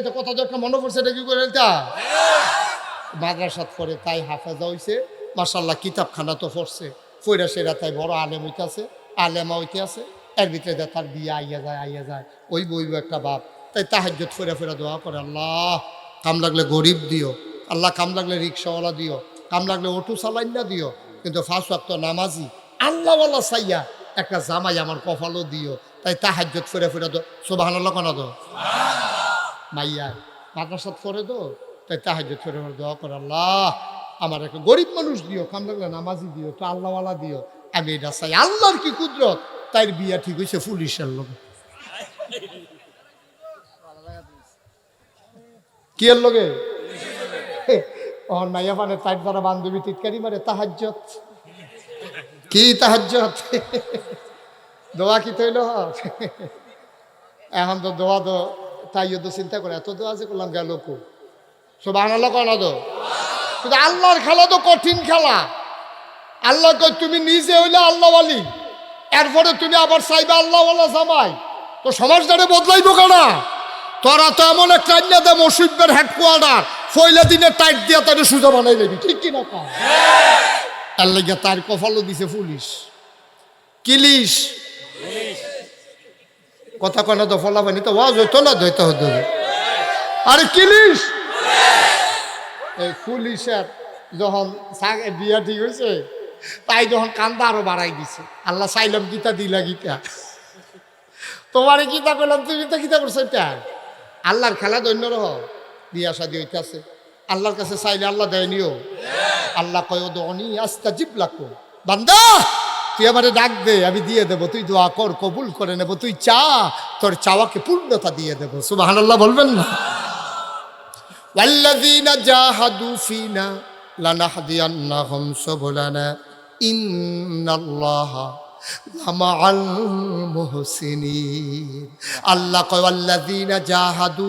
এটা কথা তো একটা মনে পড়ছে, এটা কি করে এটা মাদ্রাসাত পড়ে, তাই হাফেজা হইছে মাশাআল্লাহ, কিতাবখানা তো পড়ছে, ফইরা সেরা তাই বড় আলেম হইতে আছে, আলেমা হইতে আছে। এর ভিতরে তার বিয়ে আইয়া যায় ওই বইব একটা বাপ, তাই তাহাজ্জুদ ফেরা দোয়া করে, আল্লাহ কাম লাগলে গরিব দিও, আল্লাহ কাম লাগলে রিক্সাওয়ালা দিও, কাম লাগলে অটো চালাইনা দিও, কিন্তু 5 ওয়াক্ত নামাজি আল্লাহওয়ালা চাইয়া একটা জামাই আমার কপালও দিও। তাই তাহাজ্জুদ ফেরা দো, সুবহানাল্লাহ কোন দো মাইয়া মাদ্রাসাত পড়ে দো, তাই তাহাজ্জুদ ফেরা দোয়া করে, আল্লাহ আমার একটা গরিব মানুষ দিও, কাম লাগলে নামাজি দিও, তো আল্লাহওয়ালা দিও, আমি এটা চাই। আল্লাহর কি কুদরত, তাই বিয়া ঠিক হয়েছে পুলিশের লোক। কি এর লগে মাইয়া পানে তাই দ্বারা বান্ধবী টিটকারি মারে, তাহাজ্জুদ কি তাহাজ্জুদ দোয়া কি তৈল এখন তো দোয়া তো তাইও তো চিন্তা করে, এত দোয়া যে করলাম গেল কো, সুবহানাল্লাহ কয় না তো। কিন্তু আল্লাহর খেলা তো কঠিন খেলা। আল্লাহ কয় তুমি নিজে হইলে আল্লাহওয়ালি, এরপরে তুমি আবার চাইবে আল্লাহওয়ালা জামাই, তো সমাজটারে বদলাইব কেনা? তোরা তো এমন একটা আইনা দে মসজিদের হেডকোয়ার্টার ফয়লা দিনে টাইট দিয়া তাকে সুজা বানাই দেবি, ঠিক কিনা কয়? আল্লাহ গিয়া তার কপালও দিছে পুলিশ, কিলিশ কথা কয় না তো, ফলা পানি তো ওয়াজ হইতো না, ধইতে হতো। আরে কিলিশ এই পুলিশের যখন বিয়া ঠিক হয়েছে, তাই যখন কান্দা আরো বাড়াই দিছে, আল্লাহ চাইলাম গীতা দিলা গীতা, তোমার গীতা করলাম, তুমি তো গীতা করছো, এটা আল্লাহর খেলা দৈন্য রহ। বিয়া শাদী হইতেছে, আল্লাহর কাছে চাইলে আল্লাহ দেয়নিও। আল্লাহ কয় দনি আস্তাজিব লাকুম, বান্দা তুই আমারে ডাক দে, আমি দিয়ে দেবো, তুই দোয়া কর, কবুল করে নেব, তুই চা, তোর চাওয়াকে পূর্ণতা দিয়ে দেবো। সুবহানাল্লাহ বলবেন না? ওয়াল্লাযীনা জাহাদু ফিনা লানাহদিয়ান্নাহুম সুবুলানা ইন্নাল্লাহা লামাআল মুহসিনিন। আল্লাহ কয় ওয়াল্লাযীনা জাহাদু,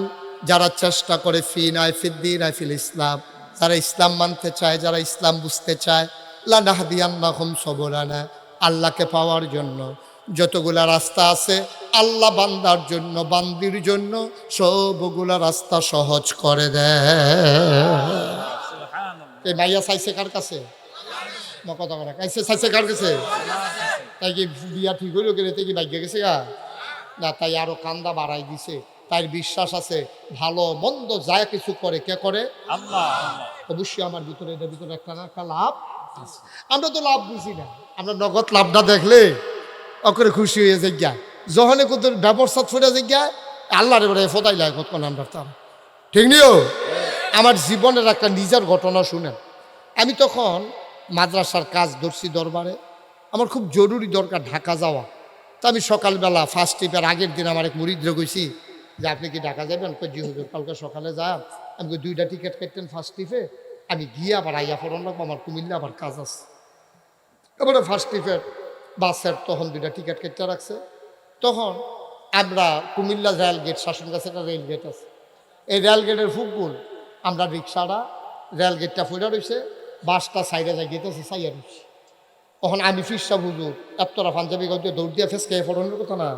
যারা চেষ্টা করে, ফিনা ফিদ্দীনা ফিল ইসলাম, যারা ইসলাম মানতে চায়, যারা ইসলাম বুঝতে চায়, লানাহদিয়ান্নাহুম সুবুলানা, আল্লাহকে পাওয়ার জন্য যতগুলা রাস্তা আছে, আল্লাহ বান্দার জন্য, বান্দির জন্য সবগুলা রাস্তা সহজ করে দেয়। এই মাইয়া চাইছে কার কাছে? কথা বলা চাইছে কার কাছে? তাই কি বিয়া ঠিক হইল গেলে তাই কি ভাগ্য গেছে গা না? তাই আরো কান্দা বাড়াই দিছে। তাই বিশ্বাস আছে ভালো মন্দ যা কিছু করে, কে করে? আল্লাহ। অবশ্যই আমার ভিতরে এটার ভিতরে একটা না একটা লাভ আছে। আমরা তো লাভ বুঝি না, আমরা নগদ লাভটা দেখলে অকরে খুশি হয়ে যাই, যখন কত ব্যবস্থা ছড়ে যাই আল্লাহর এবারে ফোদাই লাগে কত আমরা তার, ঠিক নিও। আমার জীবনের একটা নিজের ঘটনা শুনেন। আমি তখন মাদ্রাসার কাজ ধরছি দরবারে, আমার খুব জরুরি দরকার ঢাকা যাওয়া। তা আমি সকালবেলা ফার্স্ট ট্রিপের আগের দিন আমার এক মুরিদরে কইছি যে আপনি কি ঢাকা যাবেন? জি হুজুর কালকে সকালে যান। আমি 2টা টিকিট কাটতেন ফার্স্ট ট্রিপে, আমি গিয়ে আবার আইয়া পড়ান লাগবো, আমার কুমিল্লা আবার কাজ আছে। এবারে ফার্স্ট ট্রিপের বাসের তখন 2টা টিকিট কেটে রাখছে। তখন আমরা কুমিল্লা রেল গেট, শাসন কাছে একটা রেল গেট আছে, এই রেল গেটের ফুকগুল আমরা রিক্সাটা রেল গেটটা ফুটা রয়েছে, বাসটা সাইডে যাই গেতেছে সাইয়া রয়েছে। তখন আমি ফিরসা হুজুর এতটা পাঞ্জাবি গল্পে দৌড় দিয়া ফেস খেয়ে ফোটানোর কথা না,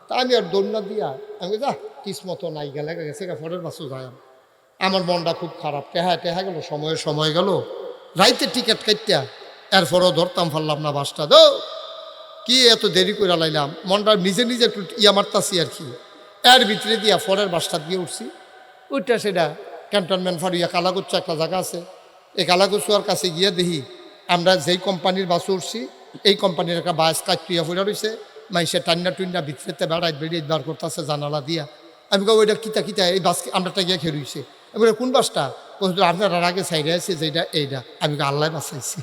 তা আমি আর দৌড় না দিয়া আমি যা কিসমতো নাই গেলে গেছে ফোটের বাসও যায়। আমার মনটা খুব খারাপ, টেহা গেল, সময় গেল, রাইতে টিকিট কাটতে এরপরও ধরতাম পারলাম না বাসটা। দো কি এত দেরি করে লাইলাম, মনটা নিজে একটু ইয়া মারতাছি আর কি। এর ভিতরে দিয়া ফরের বাসটা দিয়ে উঠছি, ওইটা সেটা ক্যান্টনমেন্ট ফারিয়া কালাগুচ্ছা একটা জায়গা আছে, এই কালাগুচ্ছুয়ার কাছে গিয়ে দেখি আমরা যেই কোম্পানির বাসে উঠছি এই কোম্পানির একটা বাস কাটিয়া ফুটা রয়েছে, মাইসে টান্না ভিতরেতে বেড়িয়ে বার করতেছে জানালা দিয়া। আমি কই ওইটা কিতা এই বাস আমরাটা গিয়ে খেয়ে রয়েছে। আমি কোন বাসটা? আপনারা আগে সাইডে আছে যেটা এইটা। আমি আল্লাহ বাঁচাইছি।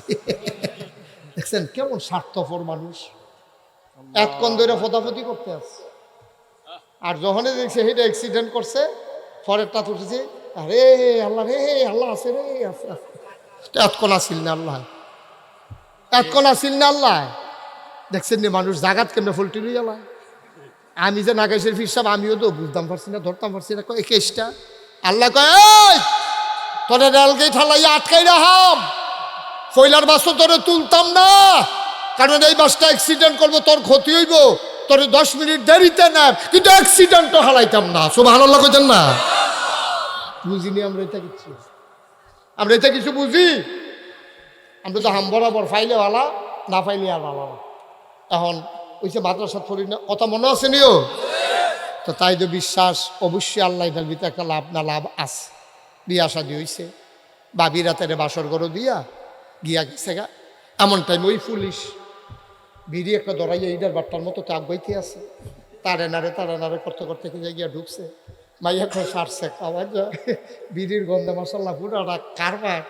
দেখছেন কেমন স্বার্থপর মানুষ, এতক্ষণ ধরে ফতাফতি করতে আছে। আর যখনই দেখছে সেটা অ্যাক্সিডেন্ট করছে, পরেরটা তুলছে, আরে আল্লাহ রে, আল্লাহ আছে রে, এতক্ষণ আসিল না আল্লাহ, এতক্ষণ আসিল না আল্লাহ। দেখছেন নি মানুষ জাগাত কেমনে ফুলটি লই আল্লাহ। আমি যে নাগেশের ফির সাহেব, আমিও তো বুঝতাম পারছি না, ধরতাম পারছি না এই কেসটা। আল্লাহ কয় তোরে রেলকে ঠালাইয়া আটকাই রাহাম, ফয়লার বাসও তোরে তুলতাম না, কারণ এই বাসটা অ্যাক্সিডেন্ট করবো, তোর ক্ষতি হইব, তোরে 10 মিনিট দেরিতে না, কিন্তু অ্যাক্সিডেন্টও হালাইতাম না। সুবহানাল্লাহ কইতেন না? বুঝিনি আমরা এটা কিছু, আমরা এটা কিছু বুঝি? আমরা তো হাম বরাবর ফাইলে ভালা, না ফাইলে আর ভালো। এখন ওই যে মাদ্রাসা পড়ি না, কথা মনে আছে নিও তো, তাই তো বিশ্বাস অবশ্যই আল্লাহ এটার ভিতরে একটা লাভ না লাভ আছে। বিয়া শাদি হইছে, বাবি রাতের বাসর গরো দিয়া গিয়া গেছে গা, এমন টাইম ওই পুলিশ বিড়ি একটা দৌড়াইয়া ইডার বাট্টার মতো তাক বইতে আছে, তারে নারে করতে করতে গিয়া ঢুকছে, মাইয়া খো সারছে খাওয়া যায় বিড়ির গন্ধে মশাল্লা পুরাটা কারবার।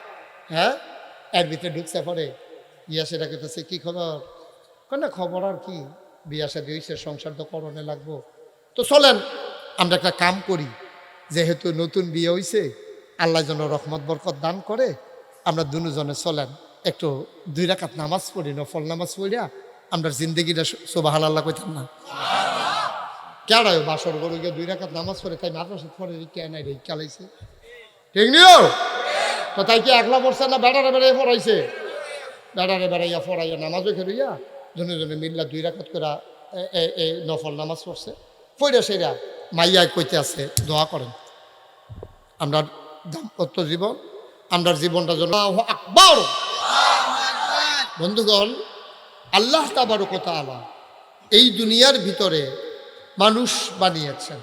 হ্যাঁ, এর ভিতরে ঢুকছে পরে ইয়া সেটা কেতেছে, কি খবর? না খবর আর কি, বিয়া শাদি হইছে, সংসার তো করণে লাগবো, তো চলেন আমরা একটা কাম করি, যেহেতু নতুন বিয়ে হইছে, আল্লাহ যেন রহমত বরকত দান করে, আমরা দুজনে চলেন একটু 2 রাকাত নামাজ পড়ি, নফল নামাজ পড়িয়া আমরা জিন্দগিটা সুবহান আল্লাহ কইতাম না? কেডায় বাসর গরু গিয়ে 2 রাকাত নামাজ পড়ে, তাই মাদ্রাসা পড়ে কে নাই রে চালাইছে, ঠিক নিও তো? তাই কি একলা পড়ছে না বেড়ারে বেড়াই পড়াইছে? বেড়ারে বেড়াইয়া পড়াইয়া নামাজও খেলইয়া জনে মিল্লা 2 রাকাত করে এই নফল নামাজ পড়ছে, পড়ে সেরা মাইয়া কইতে আছে দোয়া করেন আমরা দাম্পত্য জীবন, আমরা জীবনটা যেন আকবর। বন্ধুগণ, আল্লাহ তাবারক ওয়া তাআলা এই দুনিয়ার ভিতরে মানুষ বানিয়েছেন,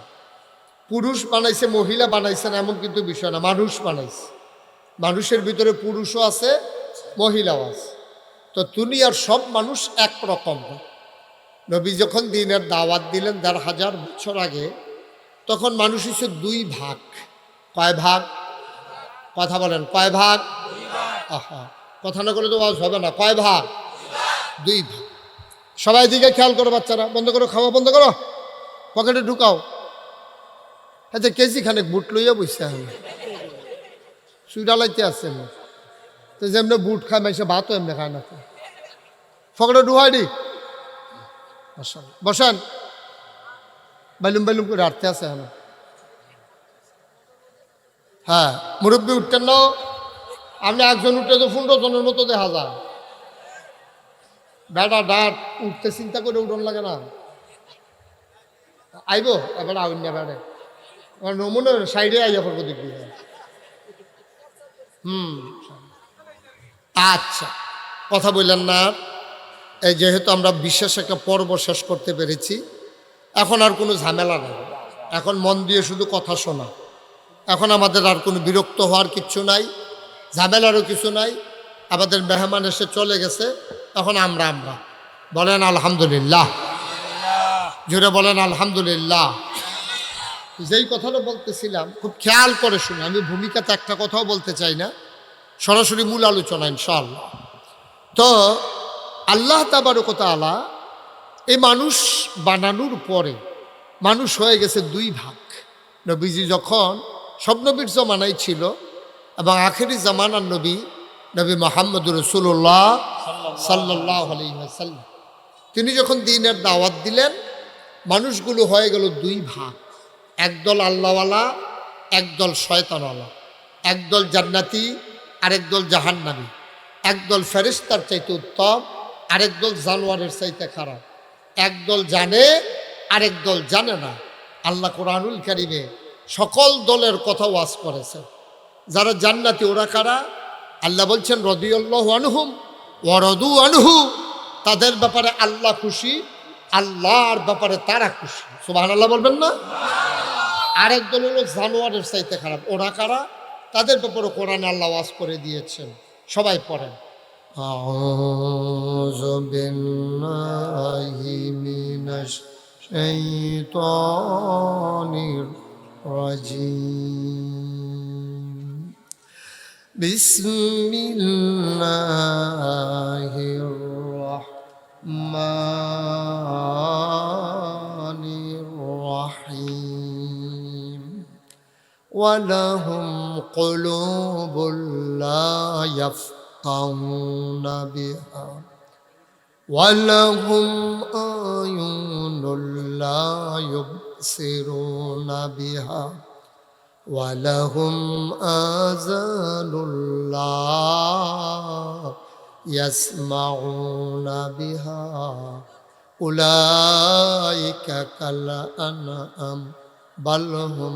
পুরুষ বানাইছে মহিলা বানাইছেন এমন কিন্তু বিষয় না, মানুষ বানাইছে। মানুষের ভিতরে পুরুষও আছে মহিলাও আছে, তো দুনিয়ার সব মানুষ একরকম না। নবী যখন দ্বীনের দাওয়াত দিলেন ১,৫০০ বছর আগে, তখন মানুষ হচ্ছে 2 ভাগ। কয় ভাগ? কথা বলেন, কয় ভাগ? আহা, কথা না করলে তো আওয়াজ হবে না। কয় ভাগ? 2 ভাগ। সবাই দিকে খেয়াল করো, বাচ্চারা বন্ধ করো, খাওয়া বন্ধ করো, পকেটে ঢুকাও। আচ্ছা, কেজি খানেক বুট লইয়া বসছে, সুইডা লাইতে আসছেন, তো যেমনি বুট খায় মাইসে ভাতও এমনি খায় না, পকেটে ঢুকাই দি বসান, বাইলুম বাইলুম করে হাঁটতে আছে। হ্যাঁ, মুরব্বী উঠতেন না, আপনি একজন উঠতে তো 15 জনের মতো দেখা যায়। বেটা ডাট উঠতে চিন্তা করে উঠন লাগে না, আইব এবার আউন না বেড়ে আমার নমুনা সাইডে আইয়া পড়বো দেখবি। আচ্ছা, কথা বললেন না। এই যেহেতু আমরা বিশেষ একটা পর্ব শেষ করতে পেরেছি, এখন আর কোনো ঝামেলা নেই, এখন মন দিয়ে শুধু কথা শোনা। এখন আমাদের আর কোনো বিরক্ত হওয়ার কিচ্ছু নাই, ঝামেলারও কিছু নাই। আমাদের মেহমান এসে চলে গেছে, এখন আমরা বলেন আলহামদুলিল্লাহ, জোরে বলেন আলহামদুলিল্লাহ। যেই কথাটা বলতেছিলাম খুব খেয়াল করে শুনে, আমি ভূমিকাতে একটা কথাও বলতে চাই না, সরাসরি মূল আলোচনা ইনশাআল্লাহ। তো আল্লাহ তাবারক ওয়া তাআলা এই মানুষ বানানোর পরে মানুষ হয়ে গেছে 2 ভাগ। নবীজি যখন সব নবীর জমানায় ছিল, এবং আখেরি জামানার নবী মুহাম্মদুর রাসূলুল্লাহ সাল্লাল্লাহু আলাইহি ওয়াসাল্লাম, তিনি যখন দ্বীনের দাওয়াত দিলেন, মানুষগুলো হয়ে গেল 2 ভাগ। একদল আল্লাহওয়ালা, একদল শয়তানওয়ালা, একদল জান্নাতি, আরেকদল জাহান্নামী, একদল ফেরেশতার চাইতে উত্তম, আরেকদল জানোয়ারের চাইতে খারাপ, একদল জানে আরেকদল জানে না। আল্লাহ কোরআনুল কারীমে সকল দলের কথা ওয়াজ করেছে। যারা জান্নাতি ওরা কারা? আল্লাহ বলছেন রাদিয়াল্লাহু আনহুম ওয়া রাদু আনহু, তাদের ব্যাপারে আল্লাহ খুশি, আল্লাহর ব্যাপারে তারা খুশি। সুবহানাল্লাহ বলবেন না? আরেক দল হলো জানোয়ারের চাইতে খারাপ, ওরা কারা? তাদের ব্যাপারে কোরআনে আল্লাহ ওয়াজ করে দিয়েছেন, সবাই পড়েন। আউযু বিল্লাহি মিনাশ শাইতানির রাজিম। বিসমিল্লাহির রাহমানির রাহিম। ওয়ালাহুম কুলুবুল লা ইয়াফকাহুনা বিহা ওয়ালাহুম আয়ুনুল লা ইউবসিরুনা বিহা ওয়ালাহুম আযানুল লা ইয়াসমাউনা বিহা উলাইকা কাল আনআম বাল হুম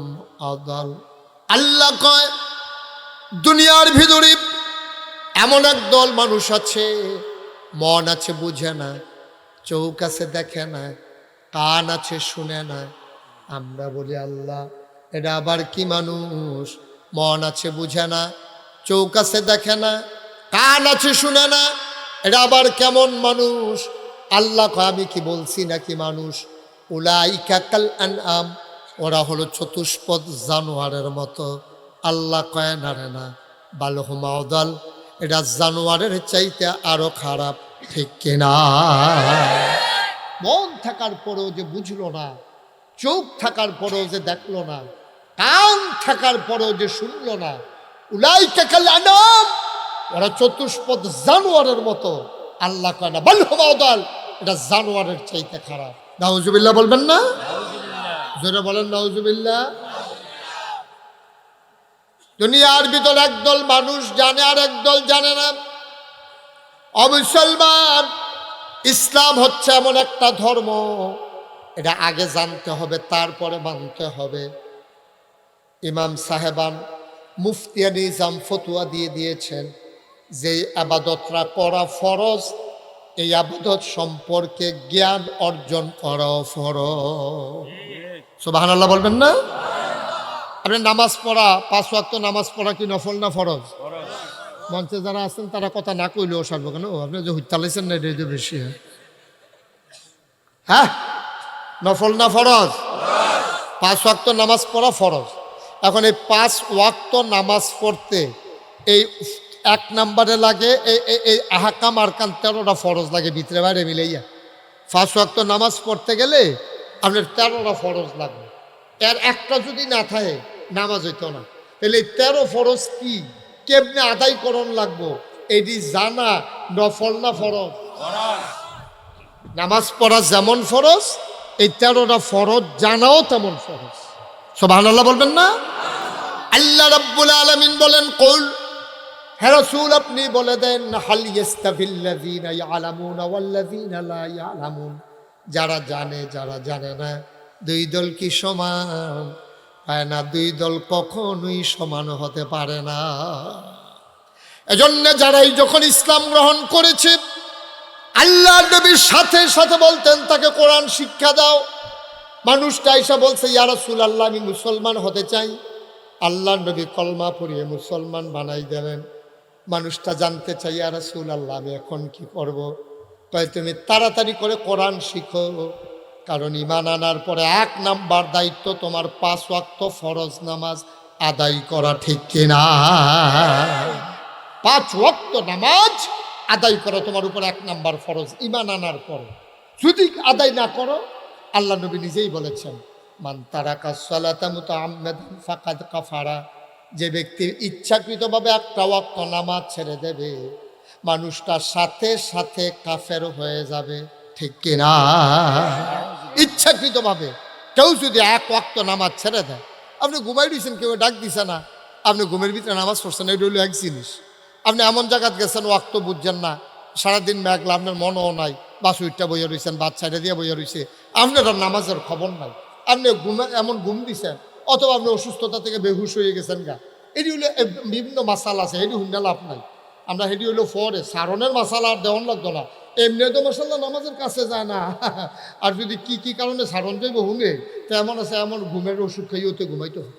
আদাল। আল্লাহ কয় দুনিয়ার ভিতরে এমন এক দল মানুষ আছে, মন আছে বুঝে না, চোখ আছে দেখে না, কান আছে শুনে না। আমরা বলি আল্লাহ এটা আবার কি মানুষ? মন আছে বুঝে না, চোখ আছে দেখে না, কান আছে শুনে না, এটা আবার কেমন মানুষ? আল্লাহ কয় আমি কি বলছি নাকি মানুষ? উলাইকা কাল আনআম, ওরা হলো চতুষ্পদ জানোয়ারের মতো। আল্লাহ কয় না রে না, বালহুম আদাল, এটা জানোয়ারের চাইতে আরো খারাপ, ঠিক কিনা? মন থাকার পরেও যে বুঝলো না, চোখ থাকার পরেও যে দেখলো না, কান থাকার পরেও যে শুনলো না, উলাইকা কাল আনআম, ওরা চতুষ্পদ জানোয়ারের মতো। আল্লাহ কয় না বালহুম আদাল, এটা জানোয়ারের চাইতে খারাপ। নাউজুবিল্লাহ বলবেন না? জোরে বলেন নাউজুবিল্লাহ। দুনিয়ার ভিতর একদল মানুষ জানে আর একদল জানে না। অমুসলমান, ইসলাম হচ্ছে এমন একটা ধর্ম, এটা আগে জানতে হবে তারপরে মানতে হবে। ইমাম সাহেবান মুফতিয়া নিজাম ফতুয়া দিয়ে দিয়েছেন যে আবাদতরা করা ফরজ, এই আবাদত সম্পর্কে জ্ঞান অর্জন করাও ফরজ। সুবহানাল্লাহ বলবেন না? আপনি নামাজ পড়া, 5 ওয়াক্ত নামাজ পড়া কি নফল না ফরজ? মঞ্চে যারা আছেন তারা কথা না কইলেও সারবো কেন? আপনি যে হুইতালাইছেন না এটা বেশি। হ্যাঁ, নফল না ফরজ? 5 ওয়াক্ত নামাজ পড়া ফরজ। এখন এই 5 ওয়াক্ত নামাজ পড়তে এই 1 নম্বরে লাগে এই আহকাম আরকান 13টা ফরজ লাগে ভিতরে বাইরে মিলাইয়া। 5 ওয়াক্ত নামাজ পড়তে গেলে আপনার 13টা ফরজ লাগবে। এর একটা যদি না থাকে নামাজ হইতো না। তাহলে 13 ফরজ কি, কেমনে আদায় করণ লাগবো, এটি জানা নফল না ফরজ? নামাজ পড়া যেমন ফরজ, এই 13টা ফরজ জানাও তেমন ফরজ। সুবহানাল্লাহ বলবেন না? আল্লাহ রাব্বুল আলামিন বলেন কুল, হে রাসূল আপনি বলে দেন, হাল ইস্তাবিল্লাযীনা ইয়ালামুনা ওয়াল্লাযীনা লা ইয়ালামুন, যারা জানে যারা জানে না, দুই দল কি সমান? হয় না, দুই দল কখনোই সমান হতে পারে না। এজন্য যারাই যখন ইসলাম গ্রহণ করেছে, আল্লাহ নবীর সাথে সাথে বলতেন তাকে কোরআন শিক্ষা দাও। মানুষটা এসে বলছে ইয়া রাসূলুল্লাহ আমি মুসলমান হতে চাই। আল্লাহ নবী কলমা পড়িয়ে মুসলমান বানাই দেবেন। মানুষটা জানতে চাই ইয়া রাসূলুল্লাহ আমি এখন কি করব? তাই তুমি তাড়াতাড়ি করে কোরআন শিখো, কারণ ঈমান আনার পরে 1 নাম্বার দায়িত্ব তোমার 5 ওয়াক্ত ফরজ নামাজ আদায় করা, ঠিক কিনা? 5 ওয়াক্ত নামাজ আদায় করা তোমার উপর 1 নাম্বার ফরজ ঈমান আনার পরে। যদি আদায় না করো, আল্লাহ নবী নিজেই বলেছেন মান তারাকা সালাতা মুতাআম্মাদান ফাকাদ কাফারা, যে ব্যক্তি ইচ্ছাকৃতভাবে 1টা ওয়াক্ত নামাজ ছেড়ে দেবে, মানুষটা সাথে সাথে কাফের হয়ে যাবে, ঠিক কিনা? ইচ্ছাকৃতভাবে কেউ যদি 1 ওয়াক্ত নামাজ ছেড়ে দেয়, আপনি ঘুমাই দিয়েছেন, কেউ ডাক দিছে না, আপনি ঘুমের ভিতরে নামাজ পড়ছেন, এটা হলো এক জিনিস। আপনি এমন জায়গায় গেছেন ওয়াক্ত বুঝছেন না, সারাদিন মেঘলা, আপনার মনও নাই, বাসুইটটা বইয়া রয়েছেন, বাচ্চাটা দিয়ে বইয়া রয়েছে, আপনার নামাজের খবর নাই, আপনি এমন ঘুম দিছেন, অথবা আপনি অসুস্থতা থেকে বেহুশ হয়ে গেছেন গা। এটি হলো বিভিন্ন মাসাল আছে, হেডি হুন্ডা লাভ নাই। আমরা হেডি হলো ফরে সারণের মাসালা আর দেওয়ান লাগতো না, এমনি তো মাসাল্লাহ নামাজের কাছে যায় না। আর যদি কি কি কারণে সারণ যাইব হুমে, তো এমন আছে এমন ঘুমের ওষুধ খাইও তো ঘুমাইতে হবে,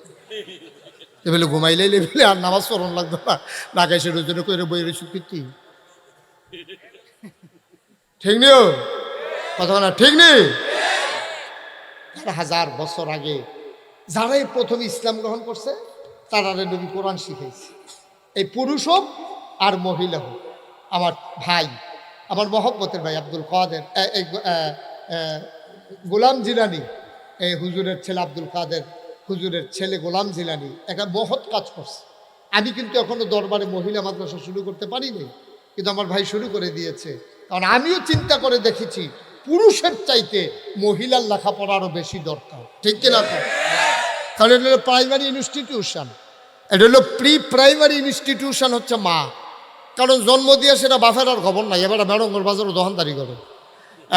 এবেলে ঘুমাইলে লেবেলে আর নামাজ পড়ন লাগতো না, না গাইছে রোজনে করে বইয়ের ওষুধ কি ঠিক নিও কথা না, ঠিক নেই? 1000 বছর আগে যারাই প্রথম ইসলাম গ্রহণ করছে তারা নবী কোরআন শিখাইছে। এই পুরুষ হোক আর মহিলা হোক। আমার ভাই, আমার মহব্বতের ভাই আব্দুল কাদের, গোলাম জিলানি, এই হুজুরের ছেলে আব্দুল কাদের, হুজুরের ছেলে গোলাম জিলানি একটা মহৎ কাজ করছে। আমি কিন্তু এখনো দরবারে মহিলা মাদ্রাসা শুরু করতে পারিনি, কিন্তু আমার ভাই শুরু করে দিয়েছে। কারণ আমিও চিন্তা করে দেখেছি পুরুষের চাইতে মহিলার লেখাপড়া আরও বেশি দরকার, ঠিক কিনা? কারণ এটা হলো প্রাইমারি ইনস্টিটিউশন, এটা হলো প্রাইমারি ইনস্টিটিউশন হচ্ছে মা। কারণ জন্ম দিয়ে সেটা বাফের আর খবর নাই, এবারে মেরঙ্গর বাজারও দোকানদারি করে,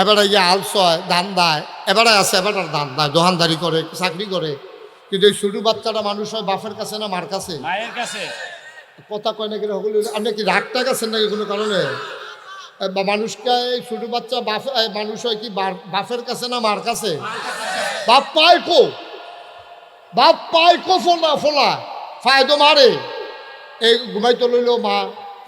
এবারে ইয়ে আলস হয় ধান দেয়, এবারে আছে এবার ধান দেয়, দোকানদারি করে, চাকরি করে। কিন্তু এই ছোট বাচ্চাটা মানুষ হয় বাপের কাছে না মার কাছে? মায়ের কাছে। কথা কয় নাকি হলো আপনি কি রাগটা গেছেন নাকি কোনো কারণে? বা মানুষকে এই ছোট বাচ্চা মানুষ হয় কি বাপের কাছে না মার কাছে? বাপ পায় কো, বাপ পায় কো ফোলা ফোলা ফায়দো মারে। এই ঘুমাইতে লইলেও মা,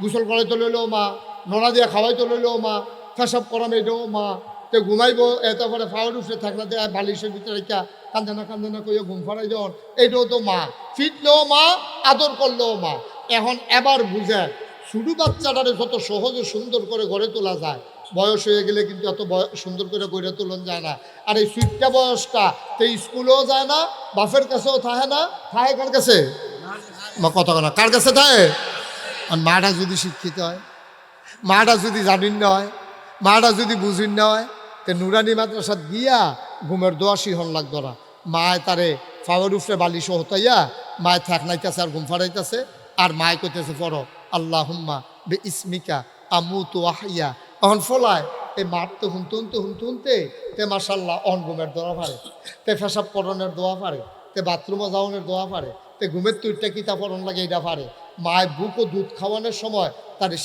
গোসল করাইতে লইলেও মা, নোনা দিয়া খাওয়াইতে লইলেও মা, পেশাব করাম এটাও মা। তো ঘুমাইবো এরপরে ফাওয়ার উঠে থাকলে দেয় বালিশের ভিতরে রেখা কান্দে না কইয়া ঘুম ফাড়াই দেওয়ান, এইটাও তো মা। ফিটলেও মা, আদর করলেও মা। এখন এবার বুঝে শুধু বাচ্চাটারে যত সহজে সুন্দর করে গড়ে তোলা যায়, বয়স হয়ে গেলে কিন্তু এত সুন্দর করে গড়ে তোলন যায় না। আর এই সুইটটা বয়সটা তো স্কুলেও যায় না, বাপের কাছেও থাকে না, থাকে কার কাছে? কথা না কার কাছে থাকে? আর মাটা যদি শিক্ষিত হয়, মাটা যদি জানিন না হয়, মাটা যদি বুঝিন না হয়, তো নুরানি মাদ্রাসাত গিয়া ঘুমের দোয়া শিহন লাগতো না। মায় তারে ফাওয়ার উফরে বালিশ হতাইয়া মায় থাক নাইতেছে আর ঘুম ফাড়াইতেছে, আর মায় কইতেছে পড়ো আল্লাহুম্মা বে ইসমিকা আমুতু ওয়াহিয়া। এখন ফলায় এই মার তো হুনতে তে মাশাল্লাহ অন ঘুমের দোয়া পারে, তে পেশাব করণের দোয়া পারে, তে বাথরুমে যাওয়ানোর দোয়া পারে, তে ঘুমের তুইটা কিতা পড়ন লাগে এটা পারে। মায় বুক ও দুধ খাওয়ানোর সময় তারে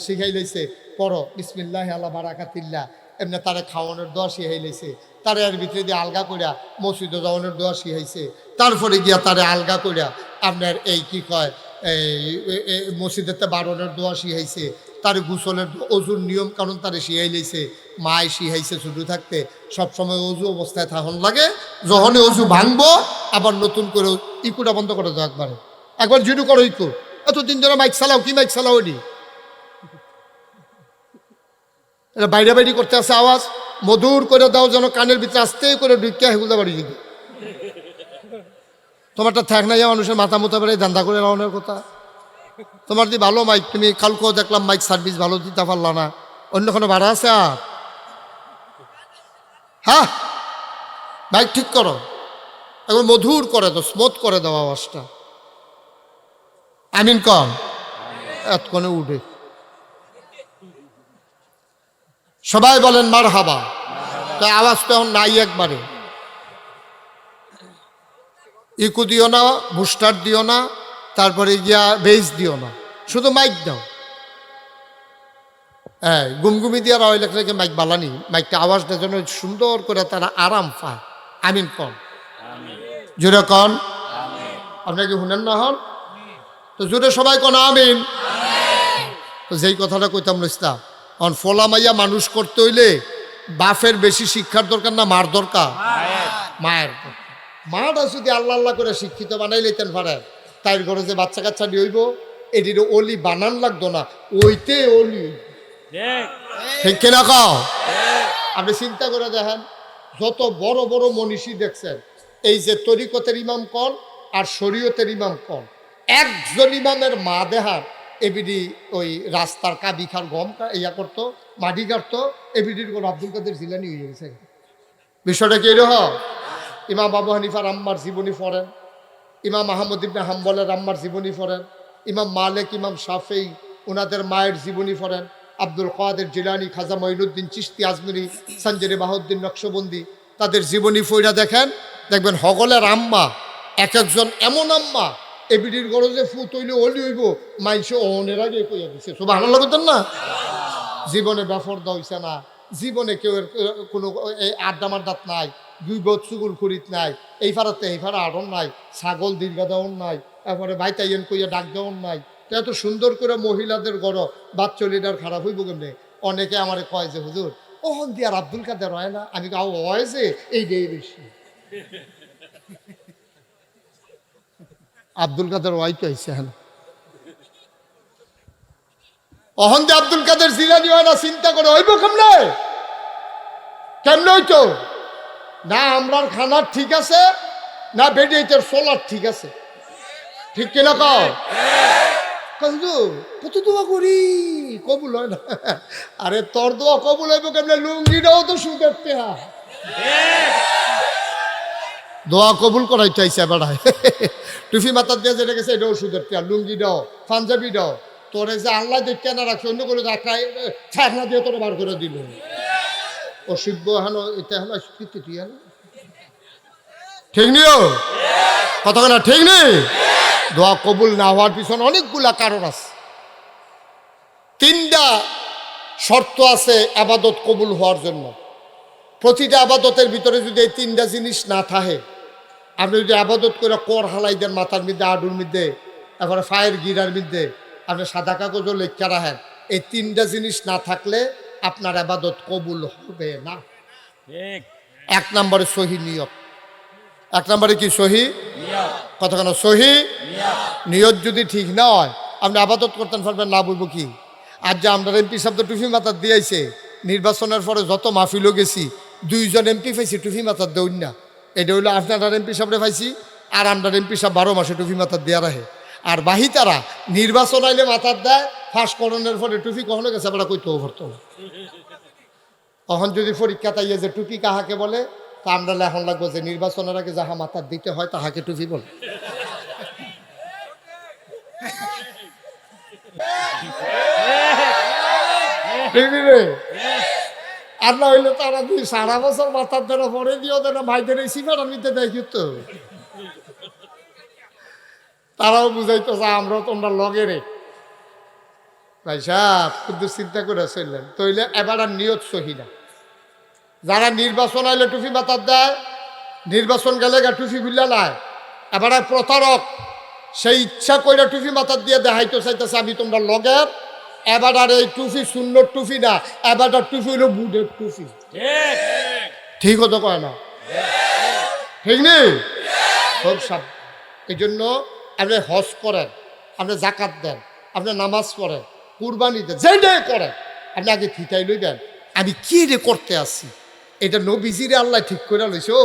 শিখাই লাইছে পড়ো বিসমিল্লাহ আল্লাহ বারাকাতিল্লাহ, এমনি তারে খাওয়ানোর দোয়া শিখাই লাইছে। তারে এর ভিতরে দিয়ে আলগা করিয়া মসজিদে যাওয়ানোর দোয়া শিখাইছে। তারপরে গিয়া তারে আলগা করিয়া আপনার এই কি কয় এই মসজিদেতে বারণের দোয়া শিখাইছে। তার গোসলের অজুর নিয়ম কারণ তারে শিখাই লাইছে। মায় শিখাইছে শুধু থাকতে সবসময় অজু অবস্থায় থাকুন লাগে, যখনই অজু ভাঙবো আবার নতুন করে ইকুটা বন্ধ করে দাও, একবার জিরু করো ইকু। এতদিন ধরে মাইক চালাও, কি মাইক চালাও? এটি এটা বাইরে বাইরে করতে আছে আওয়াজ, মধুর করে দাও যেন কানের ভিতরে আস্তে করে ঢুকিয়া হেগুলতে পারি। তোমারটা থাক নাই মানুষের মাথা মতো বেড়ে ধান্দা করে রাওয়ানোর কথা। তোমার দি ভালো মাইক, তুমি কালকেও দেখলাম মাইক সার্ভিস ভালো দিতে পারলা না, অন্য কোনো ভাড়া আছে? আর হ্যাঁ মাইক ঠিক করো, এখন মধুর করে দাও, স্মুথ করে দাও আওয়াজটা। আমিন কম এতক্ষণে উঠে সবাই বলেন মার হাবা। তাই আওয়াজ তো এখন নাই, একবারে ইকু দিও না, বুস্টার দিও না, তারপরে গিয়া বেস দিও না, শুধু মাইক দাও। হ্যাঁ গুমগুমি দিয়ে রাওয়াই লেখলে মাইক বালানি, মাইকটা আওয়াজটা যেন সুন্দর করে তারা আরাম পায়। আমিন কন, জোরে কন। আপনাকে শুনেন না হন তো জোরে সবাই কন আমিন। তো যেই কথাটা কইতাম ইসলাম, অন ফলা মাইয়া মানুষ করতে হইলে বাপের বেশি শিক্ষার দরকার না মার দরকার? মায়ের। মাটা যদি আল্লাহ আল্লাহ করে শিক্ষিত বানাই লইতেন পারেন, তাই ঘরে যে বাচ্চা কাচ্চা হইব এটির অলি বানান লাগতো না, ওইতে অলি। ঠিক কিনা কও? আপনি চিন্তা করে দেখেন, যত বড় বড় মনীষী দেখছেন, এই যে তরিকতের ইমাম কন আর শরীয়তের ইমাম কন, একজন ইমামের মা দেহার এবিডি ওই রাস্তার কাবি খার গম ইয়া করতো, মাটি কাটতো, এবিডির কোন আব্দুল কাদের জিলানি হয়ে গেছে। বিষয়টা কি এরকম? ইমাম আবু হানিফার আম্মার জীবনী পড়েন, ইমাম আহমদ ইবনে হাম্বলের আম্মার জীবনী পড়েন, ইমাম মালিক, ইমাম শাফেই ওনাদের মায়ের জীবনী পড়েন, আব্দুল কাদের জিলানি, খাজা মঈনুদ্দিন চিশতি আজমিরি, সঞ্জরি বাহাউদ্দিন নকশবন্দি, তাদের জীবনী পড়া দেখেন, দেখবেন হগলের আম্মা এক একজন এমন আম্মা এবিডির গরজে ফু তৈলে অলি হইব মাইসে অনের আগে কইয়া দিছে। সুবহানাল্লাহ করতেন না? জীবনে বেফরদা হইছে না, জীবনে কেউ কোনো আড্ডা মাড্ডাত নাই, দুই বোধ চুগুল খুরিত নাই, এই ফারাতে এই ফারা আড়ন নাই, ছাগল দীর্ঘা দেওয়ান নাই, তারপরে বাইতাইয়েন কইয়া ডাক দেওয়ান নাই। তো এত সুন্দর করে মহিলাদের গড় বাচ্চা লিডার খারাপ হইব কেমনে? অনেকে আমারে কয় যে হুজুর ওহন দিয়ে আর আব্দুল কাদের হয় না, আমি কাউ হয় যে এই দিয়ে বেশি। আব্দুল কাদের ওয়াইতে আইসে হ্যাঁ, অহন দিয়ে আব্দুল কাদের জিলানি হয় না, চিন্তা করে হইব কেমনে? কেমনে হইতো না? আমরার খানার ঠিক আছে না বেডিয়েটার সোলার ঠিক আছে? ঠিক কিনা কও? কত দোয়া করি কবুল হয় না। আরে তোর দোয়া কবুল হইব কেমনে? লুঙ্গিটাও তো সুদের টেহা, দোয়া কবুল করাই চাইছে বেড়ায়। টুফি মাথার দিয়ে যেটা গেছে এটাও সুদের টেহা, লুঙ্গি দাও, পাঞ্জাবি দাও, তোরে যে আল্লাহ দেখতে না রাখছে অন্য করে ছাড়না দিয়ে তোরা বার করে দিল। অসভ্য হেন এটা হেন স্বীকৃতি তুই হেন ঠিক নিও। কথা না ঠিক নেই? দোয়া কবুল না হওয়ার পিছনে অনেকগুলা কারণ আছে। 3টা শর্ত আছে আবাদত কবুল হওয়ার জন্য। প্রতিটা আবাদতের ভিতরে যদি এই 3টা জিনিস না থাকে, আপনি যদি আবাদত করে কর হালাই দেন মাথার মধ্যে, আডুর মধ্যে, তারপরে ফায়ের গিরার মধ্যে, আপনি সাদা কাগজও লেখা রাখেন, এই 3টা জিনিস না থাকলে আপনার আবাদত কবুল হবে না। 1 নম্বরে সহি নিয়ত। 1 নম্বরে কি সহি? কতক্ষণ সহি নিয়ত যদি ঠিক না হয় আপনি আবাদত করতেন পারবেন না। বলবো কি, আর যে আমরা এমপি সাহেব তো টুফি মাথার দিয়েছে, নির্বাচনের পরে যত মাহফিলও গেছি 2জন এমপি পাইছি টুফি মাথার দেউন না। এটা হইলো আপনার এমপি সাহেবরে পাইছি, আর আমরা এমপি সাহেব 12 মাসে টুফি মাথার দেওয়া রাখে। আর বাহি তারা নির্বাচন আইলে মাথার দেয়, ফাঁস করণের পরে টুপি কখনো গেছে আমরা কইতেও পারতো না। তখন যদি পরীক্ষা তাইয়ে যে টুপি কাহাকে বলে, তা আমরা এখন লাগবো যে নির্বাচনের আগে যাহা মাথার দিতে হয় তাহাকে টুপি বলে। আর না হইলে তারা সারা বছর মাথার দ্বারা পরে দিও দেয় না, ভাইদের এই সিফার নিতে দেখি তো তারাও বুঝাইতো যে আমরাও তোমরা লগে রে ভাই সাহেব, কিন্তু চিন্তা করে চললেন তইলে এবার আর নিয়ত সহি না। যারা নির্বাচন আইলে টুপি মাথার দেয়, নির্বাচন গেলে গা টুপি খুললে নাই, এবার আর প্রতারক সেই ইচ্ছা কইরা টুপি মাথার দিয়ে দেখাইতে চাইতেছে আমি তোমরা লগের। এবার আর এই টুপি শূন্য টুপি না, এবার আর টুপি হলো বুটের টুপি। ঠিক হতো কয় না? ঠিক নেই? খুব সাবধান। এই জন্য আপনি হজ করেন, আপনি জাকাত দেন, আপনি নামাজ পড়েন, কুরবানি দেন, যেটাই করেন আপনি আগে থিতাই লইবেন আমি কি রে করতে আসছি। এটা নবীজিরে আল্লাহ ঠিক করে লইছে। ও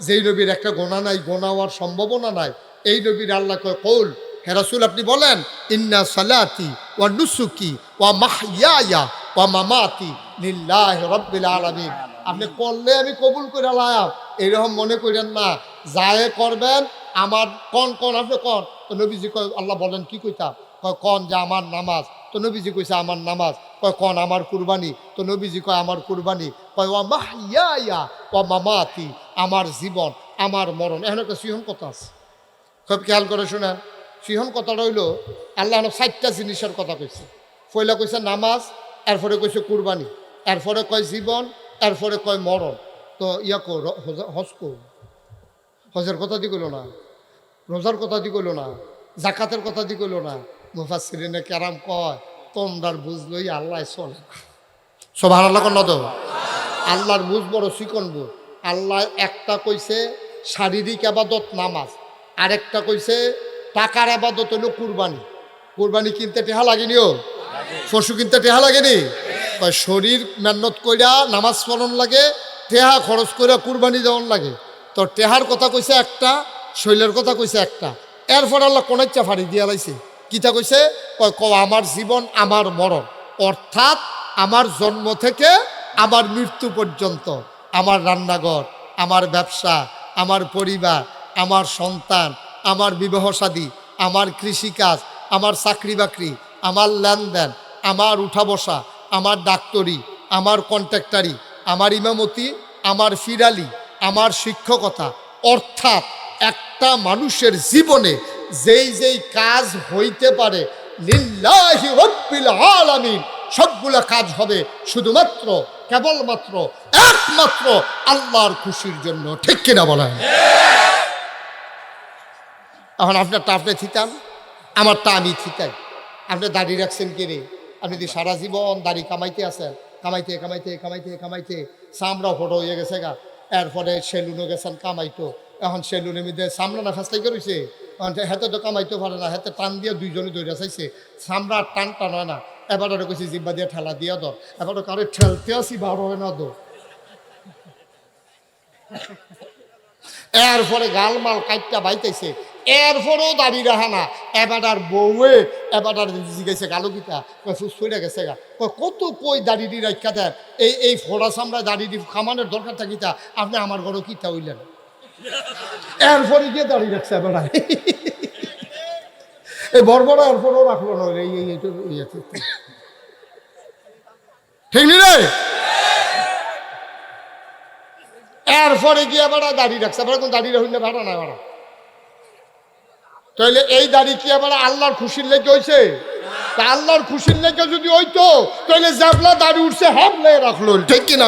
যেই নবীর একটা গোনা নাই, গোনা হওয়ার সম্ভাবনা নাই, এই নবীর আল্লাহ কয় কৌল হে রাসূল আপনি বলেন ইন্না সালাতি ওয়া নুসুকি ওয়া মাহইয়ায়া ওয়া মামাতি লিল্লাহি রাব্বিল আলামিন। আপনি করলে আমি কবুল করে আলাম এইরকম মনে করেন না। যায় করবেন আমার কন কন আপনি কন। তো নবীজি কয় আল্লাহ বলেন কি কইতাম? কয় কন যে আমার নামাজ। তো নবীজি কইছে আমার নামাজ। কয় কন আমার কুরবানি। তো নবীজি কয় আমার কুরবানি। কয় ওয়া মাহইয়ায়া ওয়া মামাতি, আমার জীবন আমার মরণ। এখন একটা সিহন কথা আছে, খুব খেয়াল করে শোনেন। সিহন কথাটা হইল আল্লাহ 4টা জিনিসের কথা কইছে। পয়লা কইছে নামাজ, এরপরে কইছে কুরবানি, এরপরে কয় জীবন, এরপরে কয় মরণ। তো ইয়াকো হজ কো, হজের কথা দি কইল না, রোজার কথা দি কইল না, জাকাতের কথা দি কইল না। মুফাসসিরিনে কেরাম কয় তোমরার বুঝলই আল্লাহ চলে না। সুবহানাল্লাহ কন তো। আল্লাহর বুঝ বড় চিকন বুঝ। আল্লাহ একটা কইছে শারীরিক আবাদত নামাজ, আরেকটা কইছে টাকার আবাদত হলো কুরবানি। কুরবানি কিনতে টেহা লাগেনিও, পশু কিনতে টেহা লাগেনি। শরীর মেহনত কইরা নামাজ পড়ন লাগে, টেহা খরচ করে কুরবানি দেওয়ান লাগে। তো টেহার কথা কইছে একটা, শৈলের কথা কইছে একটা। এরপর আল্লাহ কোন ইচ্ছা ফাড়ি দিয়া লাইছে। কিতা কইছে? আমার জীবন আমার মরণ, অর্থাৎ আমার জন্ম থেকে আমার মৃত্যু পর্যন্ত, আমার রান্নাঘর, আমার ব্যবসা, আমার পরিবার, আমার সন্তান, আমার বিবাহ শাদী, আমার কৃষিকাজ, আমার চাকরি বাকরি, আমার লেনদেন, আমার উঠা বসা, আমার ডাক্তারি, আমার কন্ট্রাক্টারি, আমার ইমামতি, আমার ফিরালি, আমার শিক্ষকতা, অর্থাৎ একটা মানুষের জীবনে যেই যেই কাজ হইতে পারে লিল্লাহি রাব্বিল আলামিন, সবগুলা কাজ হবে শুধুমাত্র কেবলমাত্র একমাত্র আল্লাহর খুশির জন্য। ঠিক কিনা বলেন? এখন আপনারটা আপনি থিতান, আমারটা আমি থিতাই। আপনি দাড়ি রাখছেন কিনে, আপনি যদি সারা জীবন দাড়ি কামাইতে আছেন, কামাইতে কামাইতে কামাইতে কামাইতে চামড়া ফোটো হয়ে গেছে গা, এরপরে সেলুনে গেছেন কামাইতো। এখন সেলুনের মধ্যে চামড়া না ফাঁসলাই করেছে, হাতে তো কামাইতে পারে না, হাতে টান দিয়ে 2জনে ধরে চাইছে, চামড়া টান টান হয় না। এবার ওরা কইছে জিব্বা দিয়ে ঠেলা দিয়ে দর, এবার কারো ঠেলতে আসি বার হয় না দো। এরপরে গালমাল কাইটটা বাইতেছে, এরপরেও দাঁড়িয়ে রাখা না। এবার আর বউয়ে এবার আর জিজ্ঞাসা গালো গীতা ফুসফুরে গেছে গা, কত কই দাড়ি রাখা দেন, এই ফোড়া চামড়া দাড়ি খামানোর দরকার থাকিতা আপনি আমার ঘরে কিতা হইলেন। এরপরে গিয়ে দাঁড়িয়ে রাখছে এবার এই বড় এরপরেও রাখলো না। ঠিক নি রে? এরপরে গিয়ে আবার দাঁড়িয়ে রাখছে, আবার এখন দাঁড়িয়ে হইলে ভাড়া না ভাড়া। তাহলে এই দাড়ি কি আবার আল্লাহর খুশির লেগে হয়েছে? তা আল্লাহর খুশির লেগে যদি হইতো তাহলে জাবলা দাড়ি উঠছে হাবলে রাখলো, ঠিক কিনা?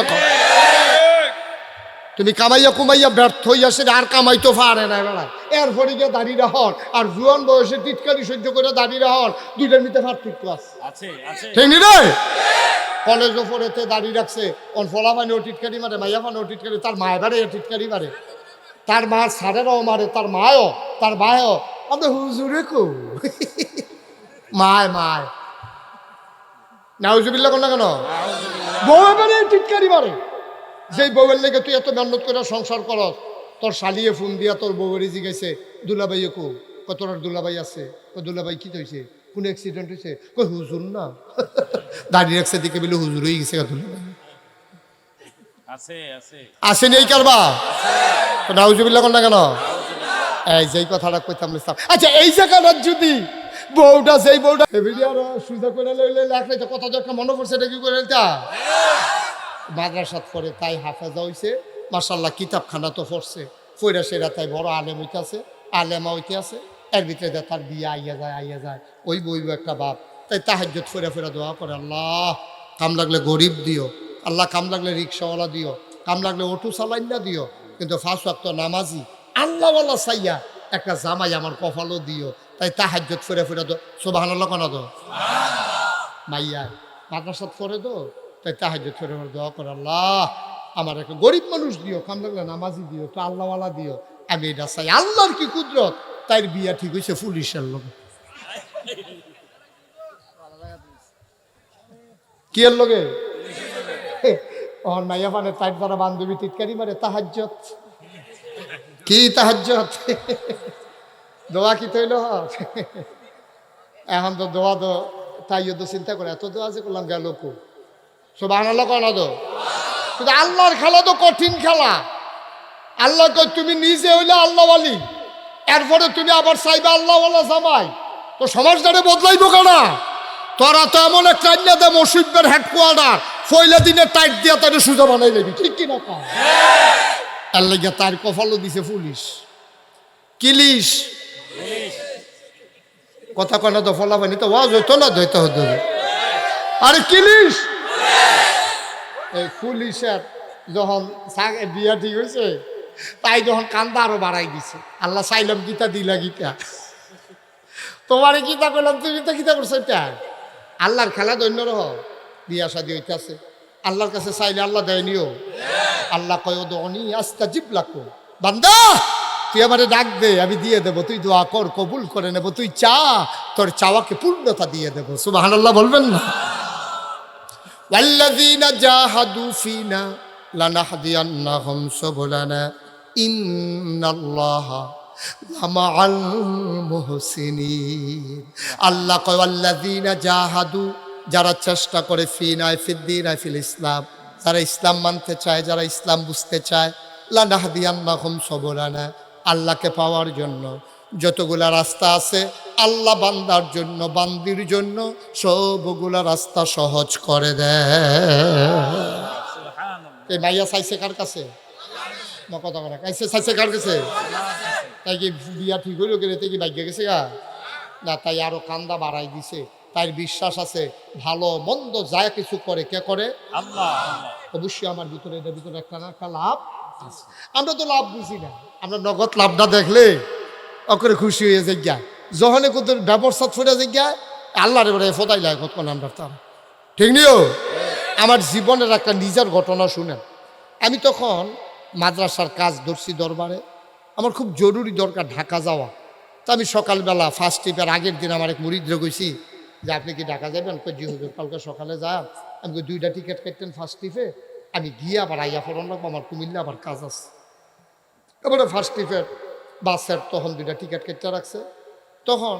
তুমি কামাইয়া কুমাইয়া ব্যর্থ হইয়া সে আর কামাইতে পারে না বেলা, এরপরে গিয়ে দাঁড়িয়ে রাহর আর জুয়ান বয়সে টিটকারি সহ্য করে দাঁড়িয়ে রাহর, দুইটার মধ্যে পার্থক্য আছে, ঠিক নি রে? কলেজও পড়েতে দাঁড়িয়ে রাখছে, অন ফলা পানিও টিটকারি মারে, মাইয়া পানিও টিটকারি, তার মায় বারে টিটকারি মারে, তার মার সারেরাও মারে, তার মায়ও, তার মায়ও। আমরা হুজুরে কো মায় মায় নাউজুবিল্লাহ কোন না কেন? বউ এবারে টিটকারি মারে। যেই বউয়ের লেগে তুই এত মেহনত করে সংসার করস, তোর শালিয়ে ফোন দিয়া তোর বউয়েরই জিজ্ঞাসে দুলাভাইও কো, তোর দুলাভাই আছে, দুলাভাই কি হয়েছে, কোন অ্যাক্সিডেন্ট হয়েছে, কই হুজুর না দাঁড়িয়ে রাখছে দিকে বলে হুজুর হয়ে গেছে দুলাভাই আসেনি এই কারবা। নাউজুবিল্লাহ কোন না কেন? এই যেই কথাটা কইতাম। আচ্ছা এই জায়গাটা যদি বউটা সেই বউটা সুজা করে লইলে লেখলে কথা তো একটা মনে পড়ছে, এটা কি করে মাদ্রাসাত পড়ে, তাই হাফেজা হইছে মাশাআল্লাহ, কিতাবখানা তো পড়ছে, ফইরা সেরা তাই বড় আলেম হইতে আছে, আলেমা হইতে আছে, এর ভিতরে তার বিয়ে আইয়া যায়, ওই বইব একটা বাপ, তাই তাহাজ্জুদ ফইরা ফইরা দোয়া করে, আল্লাহ কাম লাগলে গরিব দিও, আল্লাহ কাম লাগলে রিক্সাওয়ালা দিও, কাম লাগলে অটো চালাইনা দিও, কিন্তু 5 ওয়াক্ত নামাজি আল্লাহওয়ালা চাইয়া একটা জামাই আমার কপালও দিও। তাই তাহাজ্জুদ ফিরে ফিরে দো সুবহানাল্লাহ কোন দো মাইয়া মাদ্রাসাত পড়ে দো, তাই তাহাজ্জুদ ফিরে ফিরে দোয়া করে, আল্লাহ আমার একটা গরিব মানুষ দিও, কাম লাগলে নামাজি দিও, তো আল্লাহওয়ালা দিও, আমি এটা চাই। আল্লাহর কি কুদরত, তাই বিয়া ঠিক হয়েছে পুলিশের লোক। কি এর লগে মাইয়া মানে টাইট দ্বারা বান্ধবী টিটকারি মারে, তাহাজ্জুদ কি তাহাজ্জুদ দোয়া কি তৈল এখন তো দোয়া তো তাইও তো চিন্তা করে, এত দোয়া যে করলাম গেল কো সুবহানাল্লাহ কোন দো। কিন্তু আল্লাহর খেলা তো কঠিন খেলা। আল্লাহ কই তুমি নিজে হইলে আল্লাহওয়ালি, এরপরে তুমি আবার চাইবে আল্লাহওয়ালা জামাই, তো সমাজটারে বদলাইবো কেনা? তোরা তো এমন একটা দে মসজিদের হেডকোয়ার্টার ফয়লা দিনে টাইট দিয়া তাদের সুজা বানাই লেবি, ঠিক কিনা? আল্লাহ গিয়া তার কপালও দিছে পুলিশ কিলিশ কথা কনা তো ফলা বানি তো ওয়াজ হইতো না ধইতে হতো। আরে কিলিশ এই পুলিশের যখন বিয়া ঠিক হয়েছে, তাই যখন কান্দা আরো বাড়াই দিছে, আল্লাহ চাইলাম গীতা দিলা গীতা, তোমারে গীতা করলাম তুমি তো গীতা করছো, এটা আল্লাহর খেলা দৈন্য রহ। বিয়া শাদী হইতেছে, আল্লাহর কাছে চাইলে আল্লাহ দেয়নিও। আল্লাহ কয় ওদুনি আস্তাজিব লাকুম, বান্দা তুই আমারে ডাক দে আমি দিয়ে দেবো, তুই দোয়া কর কবুল করে নেব, তুই চা তোর চাওয়াকে পূর্ণতা দিয়ে দেবো। সুবহানাল্লাহ বলবেন না? ওয়াল্লাযীনা জাহাদু ফিনা লানাহদিয়ান্নাহুম সুবুলানা ইন্নাল্লাহা লামাআল মুহসিনিন। আল্লাহ কয় ওয়াল্লাযীনা জাহাদু, যারা চেষ্টা করে, ফিনায় ফিদ্দিনায় ফিল ইসলাম, যারা ইসলাম মানতে চায়, যারা ইসলাম বুঝতে চায়, লানাহদিয়ান্নাহুম সুবুলানা, আল্লাহকে পাওয়ার জন্য যতগুলা রাস্তা আছে আল্লাহ বান্দার জন্য বান্দির জন্য সবগুলা রাস্তা সহজ করে দেয়। এই মাইয়া চাইছে কার কাছে? কথা বলা কাইছে চাইছে কার কাছে? তাই কি বিয়া ঠিক হইল গেলে তাই কি ভাগ্য গেছে গা না, তাই আরো কান্দা বাড়াই দিছে। তাই বিশ্বাস আছে ভালো মন্দ যা কিছু করে কে করে? আল্লাহ। অবশ্যই আমার ভিতরে এটার ভিতরে একটা না একটা লাভ আছে। আমরা তো লাভ বুঝি না, আমরা নগদ লাভটা দেখলে অকরে খুশি হয়ে যাই, যখন কত ব্যবস্থা ফুটে যাই আল্লাহরে বলে ফোদাই লাগে কত আমরা তার, ঠিক নিও। আমার জীবনের একটা নিজের ঘটনা শুনেন। আমি তখন মাদ্রাসার কাজ ধরছি দরবারে, আমার খুব জরুরি দরকার ঢাকা যাওয়া। তো আমি সকালবেলা ফার্স্ট ট্রিপের আগের দিন আমার এক মুরিদরে কইছি যে আপনি কি ঢাকা যাবেন? জি হুজুর কালকে সকালে যান। আমি 2টা টিকিট কাটতেন ফার্স্ট ট্রিপে, আমি গিয়ে আবার আইয়া ফোরন লাগবো, আমার কুমিল্লা আবার কাজ আছে। এবারে ফার্স্ট ট্রিপের বাসের তখন 2টা টিকিট কেটে রাখছে। তখন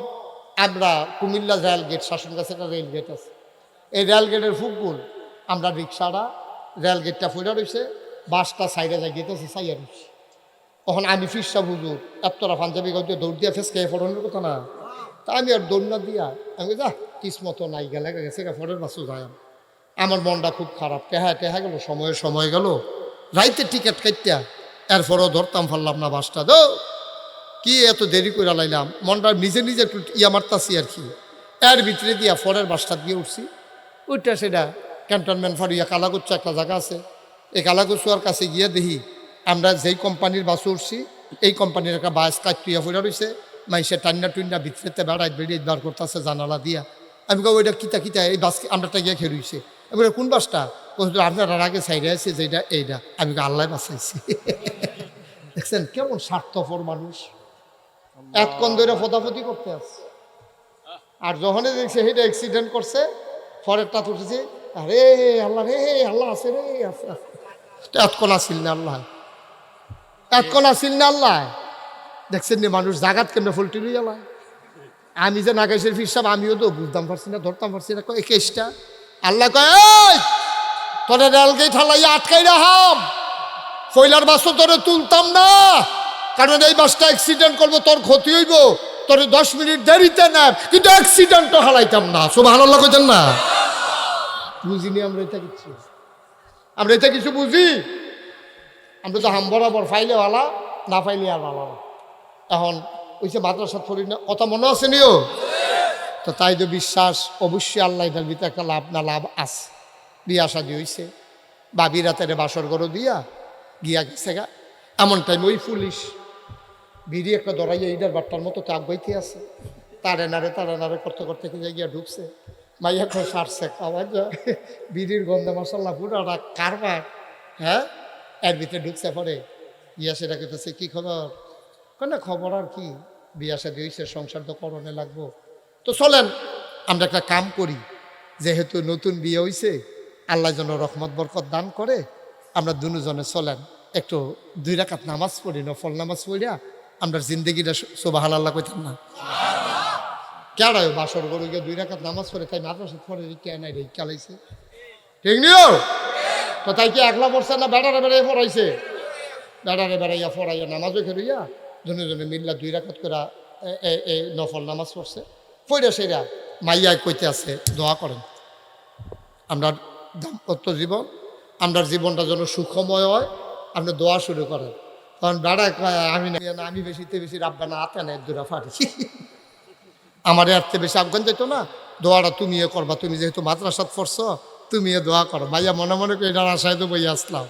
আমরা কুমিল্লা রেল গেট, শাসন কাছে একটা রেল গেট আছে, এই রেল গেটের ফুকগুল আমরা রিক্সাটা রেল গেটটা ফুটা রয়েছে, বাসটা সাইডে যাই গেতেছে সাইয়া রয়েছে। তখন আমি ফিরসা হুজুর এতটা পাঞ্জাবি গাইতে দৌড় দিয়ে ফেস খেয়ে ফোরনের কথা না, তা আমি আর দৌড় না দিয়া আমি যা কিসমতো নাই গেলে গেছে ফোরের বাসও যায়। আমার মনটা খুব খারাপ, টেহা গেল, সময় গেল, রাইতে টিকিট কাটতে এরপরও ধরতাম পারলাম না বাসটা। কি এত দেরি করে লাইলাম, মনটা নিজে নিজে একটু ইয়া মারতাছি আর কি। এর ভিতরে দিয়া ফরের বাসটা দিয়ে উঠছি। ওইটা সেটা ক্যান্টনমেন্ট ফারিয়া কালাগুচ্ছ একটা জায়গা আছে, এই কালাগুচ্ছুয়ার কাছে গিয়ে দেখি আমরা যেই কোম্পানির বাসে উঠছি এই কোম্পানির একটা বাস কাটিয়া ফুরা রয়েছে, মাইসে টান্না টুন্না ভিতরেতে বেড়াই বেরিয়ে বার করতেছে জানালা দিয়া। আমি কই ওইটা কিতা কিতা, এই বাস আমরাটা গিয়ে খেয়ে রয়েছে। আমি কোন বাসটা? আপনার আগে সাইডে আছে যেটা এইটা। আমি আল্লাহ বাঁচাইছি। দেখছেন কেমন স্বার্থপর মানুষ, এতক্ষণ ধরে ফতাফতি করতে আসছে। আর যখনই দেখছে সেটা অ্যাক্সিডেন্ট করছে, পরেরটা উঠেছে, আরে আল্লাহ রে, আল্লাহ আছে রে, আছে এতক্ষণ আসিল না আল্লাহ, এতক্ষণ আসিল না আল্লাহ। দেখছেন নি মানুষ জাগাত কেমনে ফুলটি লই আল্লাহ। আমি যে নাগেশের ফির সাহেব, আমিও তো বুঝতাম পারছি না, ধরতাম পারছি না এই কেসটা। আল্লাহ কয় তোরে রেলগেট ঠালাইয়া আটকাই রাহাম, ফয়লার বাস তোরে তুলতাম না, কারণ এই বাসটা অ্যাক্সিডেন্ট করবো, তোর ক্ষতি হইব, তোর 10 মিনিট দেরিতে না, কিন্তু অ্যাক্সিডেন্টও হালাইতাম না। সুবহানাল্লাহ কইতেন না? বুঝিনি আমরা এটা কিছু, আমরা এটা কিছু বুঝি? আমরা তো হাম বরাবর ফাইলে ওয়ালা, না ফাইলে আর ভালো। এখন ওই যে মাদ্রাসা পড়ি না, কথা মনে আছে নিও তো, তাই তো বিশ্বাস অবশ্যই আল্লাহ এটার ভিতরে একটা লাভ না লাভ আছে। বিয়া শাদি হইছে, বাবি রাতের বাসর গরু দিয়া গিয়া গেছে গা, এমন টাইম ওই পুলিশ বিড়ি একটা দরাইয়া ইডার বাট্টার মতো তাক বইতে আছে, তারে নারে করতে করতে গিয়া ঢুকছে। মাইয়া খো সারছে খাওয়া যা বিড়ির গন্ধে মশাল্লা পুরোটা কারবার। হ্যাঁ, এর ভিতরে ঢুকছে পরে গিয়া সেটা কেটেছে, কি খবর? কেন খবর আর কি, বিয়া শাদি হইছে, সংসার তো করণে লাগবো, তো চলেন আমরা একটা কাম করি, যেহেতু নতুন বিয়ে হইছে, আল্লাহ যেন রহমত বরকত দান করে, আমরা দুজনে চলেন একটু 2 রাকাত নামাজ পড়ি, নফল নামাজ পড়িয়া আমরা জিন্দগিটা সুবহানাল্লাহ কইতাম না? কেড়ায় বাসর গরু গিয়ে 2 রাকাত নামাজ পড়ে, তাই মাদ্রাসা পড়ে কে নাই রে চালাইছে, ঠিক নিও তো? তাই কি একলা পড়ছে না বেড়ারে বেড়াইয়া পড়াইছে? বেড়ারে বেড়াইয়া পড়াইয়া নামাজও খেলইয়া জনে মিল্লা 2 রাকাত করে নফল নামাজ পড়ছে। পড়ে সেরা মাইয়া কইতে আছে দোয়া করেন আমরা দাম্পত্য জীবন, আমরা জীবনটা যেন সুখময় হয়, আপনি দোয়া শুরু করেন। তখন বেড়া কয় আমি না, আমি বেশিতে বেশি রাব্বা না আতে না দূরা ফাটি, আমার এর থেকে বেশি আফগান যেত না, দোয়াটা তুমি করবা, তুমি যেহেতু মাদ্রাসাত পড়ছ তুমি দোয়া করো। ভাইয়া মনে মনে করে এটার আশায় তো বই আসলাম।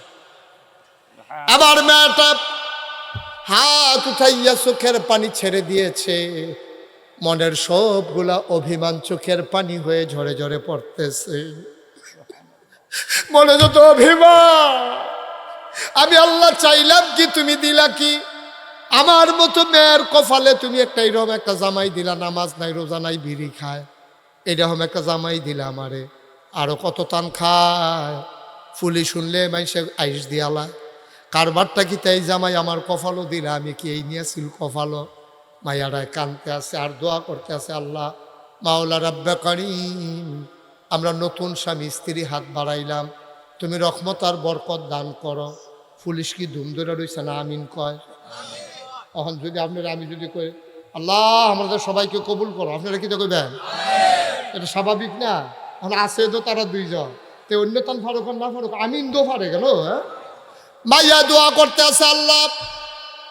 আবার মেয়েটা হাত উঠাইয়া চোখের পানি ছেড়ে দিয়েছে, মনের সবগুলা অভিমান চোখের পানি হয়ে ঝরে ঝরে পড়তেছে। মনে যত অভিমান, আমি আল্লাহ চাইলাম কি তুমি দিলা কি? আমার মতো মেয়ের কপালে তুমি একটা এরকম একটা জামাই দিলা, নামাজ নাই রোজা নাই বিড়ি খায়, এরকম একটা জামাই দিলা আমারে। আরো কত টান খায়, ফুলি শুনলে মাইসে আইস দিয়ালা, কারবারটা কি তাই জামাই আমার কপালও দিলা, আমি কি এই নিয়েছিল কপালও? মাইয়ারায় কানতে আছে আর দোয়া করতে আছে, আল্লাহ মাওলা রাব্বে কারীম, আমরা নতুন স্বামী স্ত্রী হাত বাড়াইলাম, তুমি রহমত আর বরকত দান করো। পুলিশ কি ধুম ধরে রয়েছে না? আমিন কয়। এখন যদি আপনারা, আমি যদি কই আল্লাহ আমাদের সবাইকে কবুল করো, আপনারা কি তো কইবেন? এটা স্বাভাবিক না? এখন আছে তো তারা 2 জন, তো অন্য তান ফারুক না ফারুক আমিন দো ফারে গেল। হ্যাঁ, মাইয়া দোয়া করতে আছে, আল্লাহ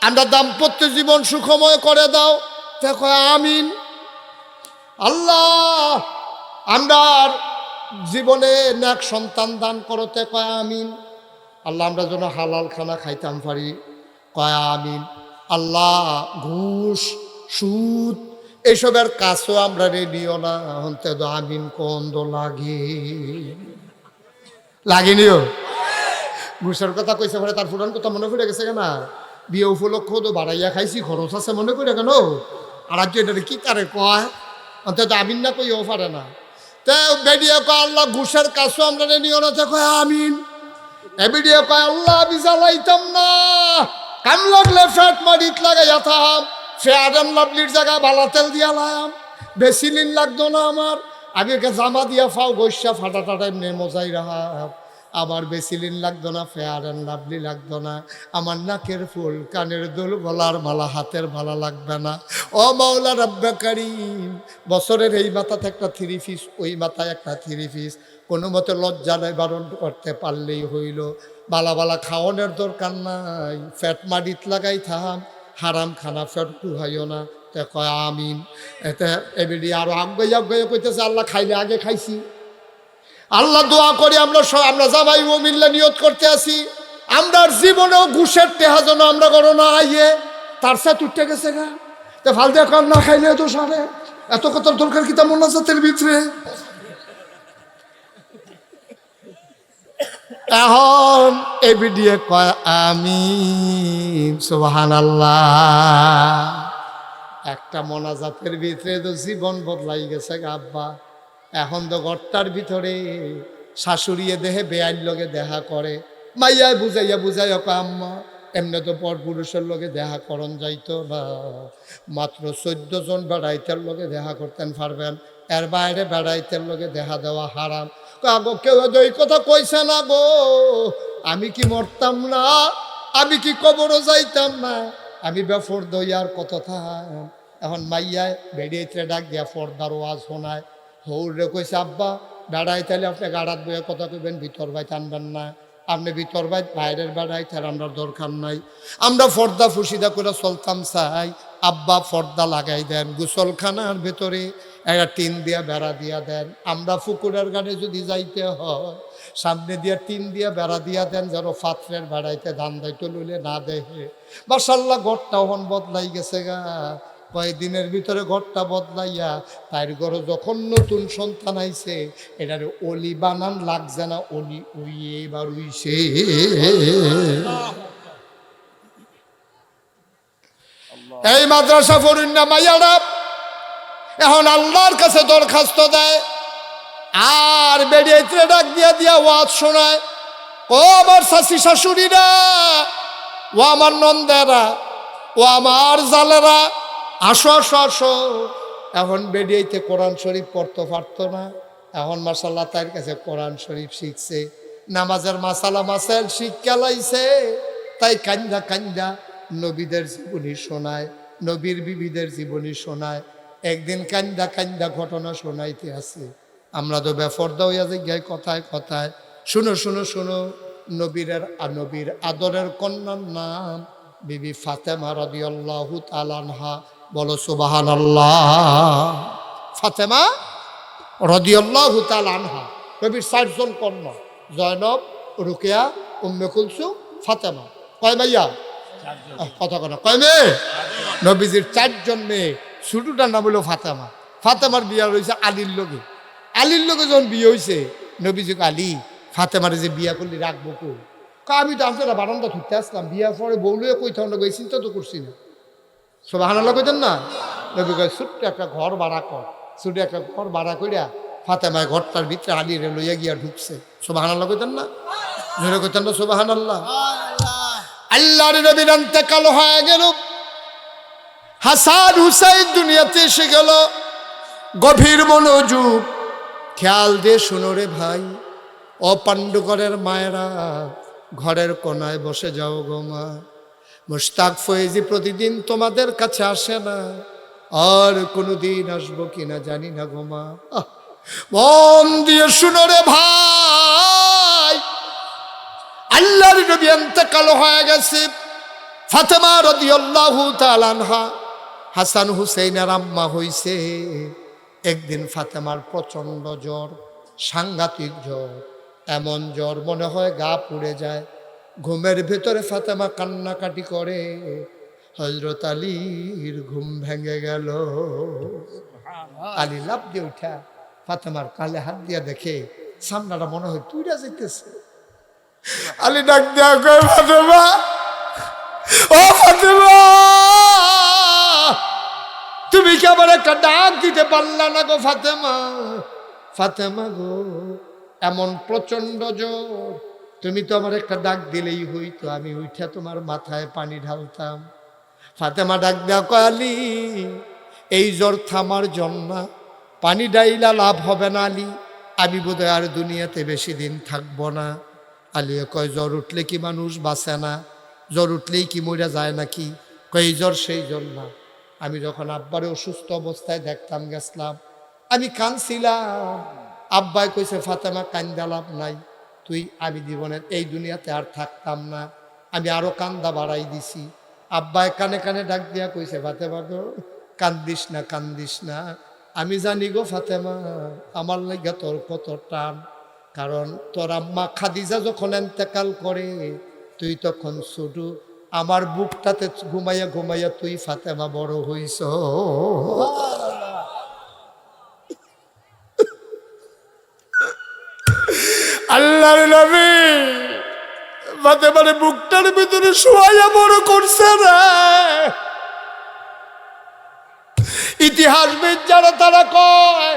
আমরা দাম্পত্য জীবন সুখময় করে দাও, দেখো আমিন। আল্লাহ আমরা জীবনে নেক সন্তান দান করতে কয় আমিন। আল্লাহ আমরা যেন হালাল খানা খাইতাম পারি, কয় আমিন। আল্লাহ ঘুষ সুদ এইসবের কাজও আমরা নিও না, হতে তো আমিন কন্দ লাগেনিও। ঘুষের কথা কইছে পরে তার ফুটান কথা মনে পড়ে গেছে কেন? বিয়ে উপলক্ষ তো বাড়াইয়া খাইছি, খরচ আছে মনে করে কেন? আর আজ এটা কি তারে কয়, অন্তত আমিন না কইও পারে না। তো বেরিয়ে কয় আল্লাহ ঘুষের কাজও আমরা নিও না, তো কয় আমিন। এবিডিয়ে কয় আল্লাহ আমি জ্বালাইতাম না, কাম লাগলে ফ্যাট মারিত লাগাইয়া থাম, ফেয়ার এন্ড লাভলির জায়গায় বালা তেল দিয়া লাম, বেশি লিন লাগতো না আমার, আগে জামা দিয়া ফাও গৈসা ফাটা টাটা এমনি মজাই রাহাম, আমার বেশি লিন লাগতো না, ফেয়ার এন্ড লাভলি লাগতো না, আমার নাকের ফুল কানের দুল গলার মালা হাতের মালা লাগবে না। ও মাওলা রাব্বে কারীম, বছরের এই মাথাতে একটা 3 পিস, ওই মাথায় একটা 3 পিস, কোনো মতে লজ্জা নয় বারণ করতে পারলেই হইল। বালা বালা খাওয়ানোর দরকার নাই, ফ্যাট মাডিত লাগাই থাম, হারাম খানা ফেট ঢুকাইও না। তে কয় আমিন। এতে এবিডি আরো আগে কইতেছে আল্লাহ খাইলে আগে খাইছি। আল্লাহ দোয়া করি আমরা জামাই ও মিল্লা নিয়ত করতে আসি আমরার জীবনেও ঘুষের টেহা যেন আমরা করো না আইয়ে তার সাথে উঠতে গেছে গা। তে ফালতে কর না খাইলে তো সারে এত কত দরকার কি তা মোনাজাতের ভিতরে। এখন এবিডিয়ে কয় আমিন সুবহানাল্লাহ। একটা মোনাজাতের ভিতরে তো জীবন বদলাই গেছে গা আব্বা। এখন তো ঘরটার ভিতরে শাশুড়িয়ে দেহে বেআইন লগে দেখা করে, মাইয়ায় বুঝাইয়া কয় আম্মা এমনি তো পর পুরুষের লগে দেখা করন যাইতো না, মাত্র 14 জন বেড়াইতের লগে দেখা করতেন পারবেন, এর বাইরে বেড়াইতের লগে দেখা দেওয়া হারাম। আগো কেউ এই কথা কইছে না গো, আমি কি মরতাম না, আমি কি কবরও যাইতাম না, আমি বেফর দইয়ার কত থাম। এখন মাইয়ায় বেড়িয়েছে ডাক দিয়া ফর্দার ওয়াজ শোনায়। হৌরে কইছে আব্বা বেড়াই তাইলে আপনি গাড়াত বইয়ে কথা কইবেন, ভিতর বাইত আনবেন না, আপনি ভিতর বাইত বাইরের বেড়াই তার আমরা দরকার নাই, আমরা ফর্দা ফুসিদা করে চলতাম চাই। আব্বা ফর্দা লাগাই দেন, গোসলখানার ভেতরে একটা টিন দিয়া বেড়া দিয়া দেন। আমরা পুকুরের গানে যদি যাইতে হয় সামনে দিয়া টিন দিয়া বেড়া দিয়া দেন, যেন পাত্রের বেড়াইতে ধান দাইতে লইলে না দেখে। মাশাআল্লাহ ঘরটা হন বদলাই গেছে গা। কয়েকদিনের ভিতরে ঘরটা বদলাইয়া তার ঘরে যখন নতুন সন্তান আইছে এটার অলি বানান লাগছে না, অলি উইয়ে এবার উইছে। এই মাদ্রাসা পড়ুন না মাইয়ারা এখন আল্লাহর কাছে দরখাস্ত দেয় আর বেরিয়ে ডাক দিয়া ওয়াজ শোনায়। ও আমার শাশি শাশুড়িরা, ও আমার নন্দেরা, ও আমার জালেরা, আসো আসো আসো। এখন বেরিয়েতে কোরআন শরীফ পড়তে পারতো না, এখন মাশাআল্লাহ তার কাছে কোরআন শরীফ শিখছে, নামাজের মাসালা মাসাইল শিক্ষা লাইছে। তাই কান্দা কান্দা নবীদের জীবনী শোনায়, নবীর বিবিদের জীবনী শোনায়। একদিন কান্দা কান্দা ঘটনা শোনাইতে আছে, আমরা তো বেফরদা হইয়া যাই কথায় কথায়। শুনো শুনো শুনো, নবীর আদরের কন্যার নাম বিবি ফাতেমা রাদিয়াল্লাহু তাআলা আনহা। বলো সুবহানাল্লাহ। ফাতেমা রাদিয়াল্লাহু তাআলা আনহা নবীর 4 জন কন্যা, জয়নব, রুকিয়া, উম্মে কুলসুম, ফাতেমা। কয় মাইয়া? কথা কনা কয় মেয়ে? নবীজির 4 জন মেয়ে, ছোটটার নাম হলো ফাতেমা। ফাতেমার বিয়া রয়েছে আলীর লগে। আলীর লগে যখন বিয়ে হয়েছে নবীজি আলী ফাতেমার যে বিয়া করলি রাখবো কই? আমি তো আপনারা বারান্দা ধরতে আসলাম, বিয়া পরে বউলুয়ে কই থাকুন এই চিন্তা তো করছি না। সুবহানাল্লাহ কইতেন না? নবী কয় ছোট্ট একটা ঘর ভাড়া কর। ছোট একটা ঘর ভাড়া করিয়া ফাতেমায় ঘরটার ভিতরে আলীরে লইয়া গিয়া ঢুকছে। সুবহানাল্লাহ কইতেন না? জোরে কইতেন না সুবহানাল্লাহ? আল্লাহর নবীর ইন্তেকাল হয়ে গেল, হাসান হুসাইন দুনিয়াতে এসে গেল। গভীর মনোযোগ খেয়াল দিয়ে শুনো রে ভাই, ও পাণ্ডুকরের মায়েরা, ঘরের কোনায় বসে যাও গো মা। মুশতাক ফয়েজি প্রতিদিন তোমাদের কাছে আসে না, আর কোনোদিন আসবো কিনা জানি না গো মা। মন দিয়ে শুনো রে ভাই, আল্লাহর নবী ইন্তেকাল হয়ে গেছে। ফাতেমা রাদিয়াল্লাহু তাআলা আনহা হাসান হুসাইনের আম্মা হইছে। একদিন ফাতেমার প্রচন্ড জ্বর, সাংঘাতিক জ্বর, এমন জ্বর মনে হয় গা পুড়ে যায়। ঘুমের ভেতরে ফাতেমা কান্নাকাটি করে, হযরত আলীর ঘুম ভেঙে গেল। আলী লাফ দিয়ে উঠা ফাতেমার কালে হাত দিয়া দেখে সামনাটা মনে হয় তুইরা যাইতেছে। আলী ডাক দিয়া কয় ফাতেমা, ও ফাতেমা, তুমি কি আবার একটা ডাক দিতে পারলা না গো ফাতেমা? ফাতেমা গো, এমন প্রচন্ড জ্বর, তুমি তো আমার একটা ডাক দিলেই হইতো, আমি উঠা তোমার মাথায় পানি ঢালতাম। ফাতেমা ডাক দেয়া কয় আলী, এই জ্বর থামার জন্য পানি ডাইলা লাভ হবে না আলী, আমি বোধহয় আর দুনিয়াতে বেশি দিন থাকবো না। আলী কয় জ্বর উঠলে কি মানুষ বাঁচে না? জ্বর উঠলেই কি মরে যায় নাকি? কয় এই জ্বর সেই জ্বর না। আমি যখন আব্বারে অসুস্থ অবস্থায় দেখতাম গেছিলাম, আমি কাঁদছিলাম। আব্বাই কইছে ফাতেমা কান্দা লাভ নাই, আমি জীবনের এই দুনিয়াতে আর থাকতাম না। আমি আরো কান্দা বাড়াই দিছি। আব্বাই কানে কানে ডাক দিয়া কইছে, ফাতেমা গো কান্দিস না, কান্দিস না। আমি জানি গো ফাতেমা, আমার লাগা তোর কত টান। কারণ তোর আম্মা খাদিজা যখন এন্তেকাল করে তুই তখন ছোট, আমার বুকটাতে ঘুমাইয়া ঘুমাইয়া তুই ফাতেমা বড় হইছ। আল্লাহর নবী ফাতেমার বুকটার ভিতরে শোয়াইয়া বড় করছে রে। ইতিহাসবিদ যারা তারা কয়,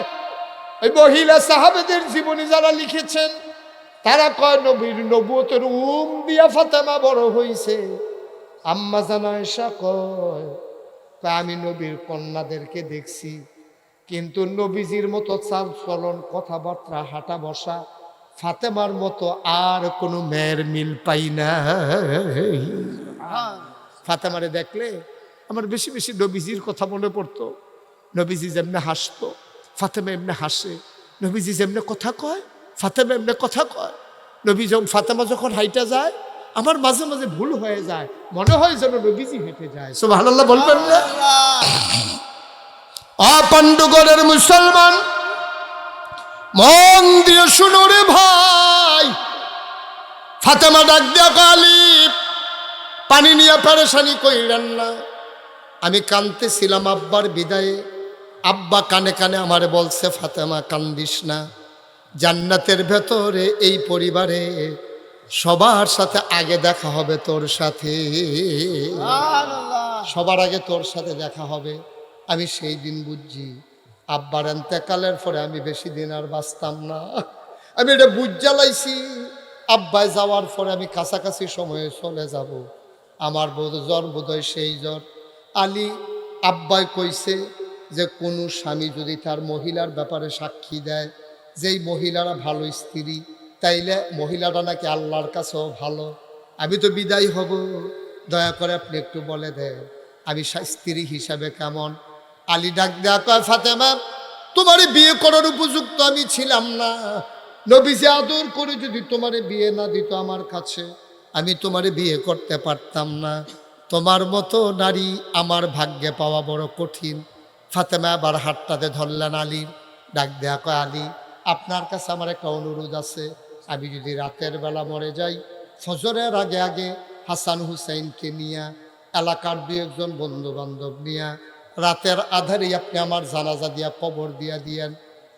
ওই মহিলা সাহাবেদের জীবনী যারা লিখেছেন তারা কয় নবীর নবুয়তের দিয়া ফাতেমা বড় হইছে। আম্মা জান আয়েশা কয় আমি নবীর কন্যাদেরকে দেখছি, কিন্তু নবীজির মতো চাল চলন, কথাবার্তা, হাঁটা বসা ফাতেমার মতো আর কোনো মেয়ের মিল পাই না। ফাতেমারে দেখলে আমার বেশি বেশি নবীজির কথা মনে পড়তো। নবীজি যেমনে হাসতো ফাতেমা এমনি হাসে, নবীজি যেমনে কথা কয় ফাতেমা এমনি কথা কয়। নবী যখন ফাতেমা যখন হাইটা যায় আমার মাঝে মাঝে ভুল হয়ে যায়, মনে হয় যেন নবীজি হেঁটে যায়। সুবহানাল্লাহ বলবেন না? পাণ্ডুগড়ের মুসলমান মন দিয়ে শুনো রে ভাই, ফাতেমা ডাক দিয়া আলী পানি নিয়ে পেরেশানি কইলেন না। আমি কাঁদতেছিলাম আব্বার বিদায়ে। আব্বা কানে কানে আমারে বলছে, ফাতেমা কান্দিস না, জান্নাতের ভেতরে এই পরিবারে সবার সাথে আগে দেখা হবে তোর সাথে, সবার আগে তোর সাথে দেখা হবে। আমি সেই দিন বুঝছি আব্বার এন্তেকালের পরে আমি বেশি দিন আর বাঁচতাম না। আমি এটা বুঝ জ্বালাইছি আব্বাই যাওয়ার পরে আমি কাছাকাছি সময়ে চলে যাব। আমার জ্বর বোধহয় সেই জ্বর। আলী আব্বাই কইছে যে কোনো স্বামী যদি তার মহিলার ব্যাপারে সাক্ষী দেয় যেই মহিলারা ভালো স্ত্রী, তাইলে মহিলাটা নাকি আল্লাহর কাছেও ভালো। আমি তো বিদায় হব, দয়া করে আপনি একটু বলে দেন আমি স্ত্রী হিসাবে কেমন। আলী ডাক দেয়া কয়, ফাতেমা তোমারে বিয়ে করার উপযুক্ত আমি ছিলাম না। নবীজি আদর করে যদি তোমারে বিয়ে না দিত আমার কাছে, আমি তোমারে বিয়ে করতে পারতাম না। তোমার মতো নারী আমার ভাগ্যে পাওয়া বড় কঠিন। ফাতেমা আবার হাতটাতে ধরলেন আলীর, ডাক দেয়া কয়, আলী আপনার কাছে আমার একটা অনুরোধ আছে। আমি যদি রাতের বেলা মরে যাই, ফজরের আগে আগে হাসান হুসাইনকে নিয়া, এলাকার দু একজন বন্ধু বান্ধব নিয়া রাতের আধারেই আপনি আমার জানাজা দিয়া কবর দিয়া দিয়েন।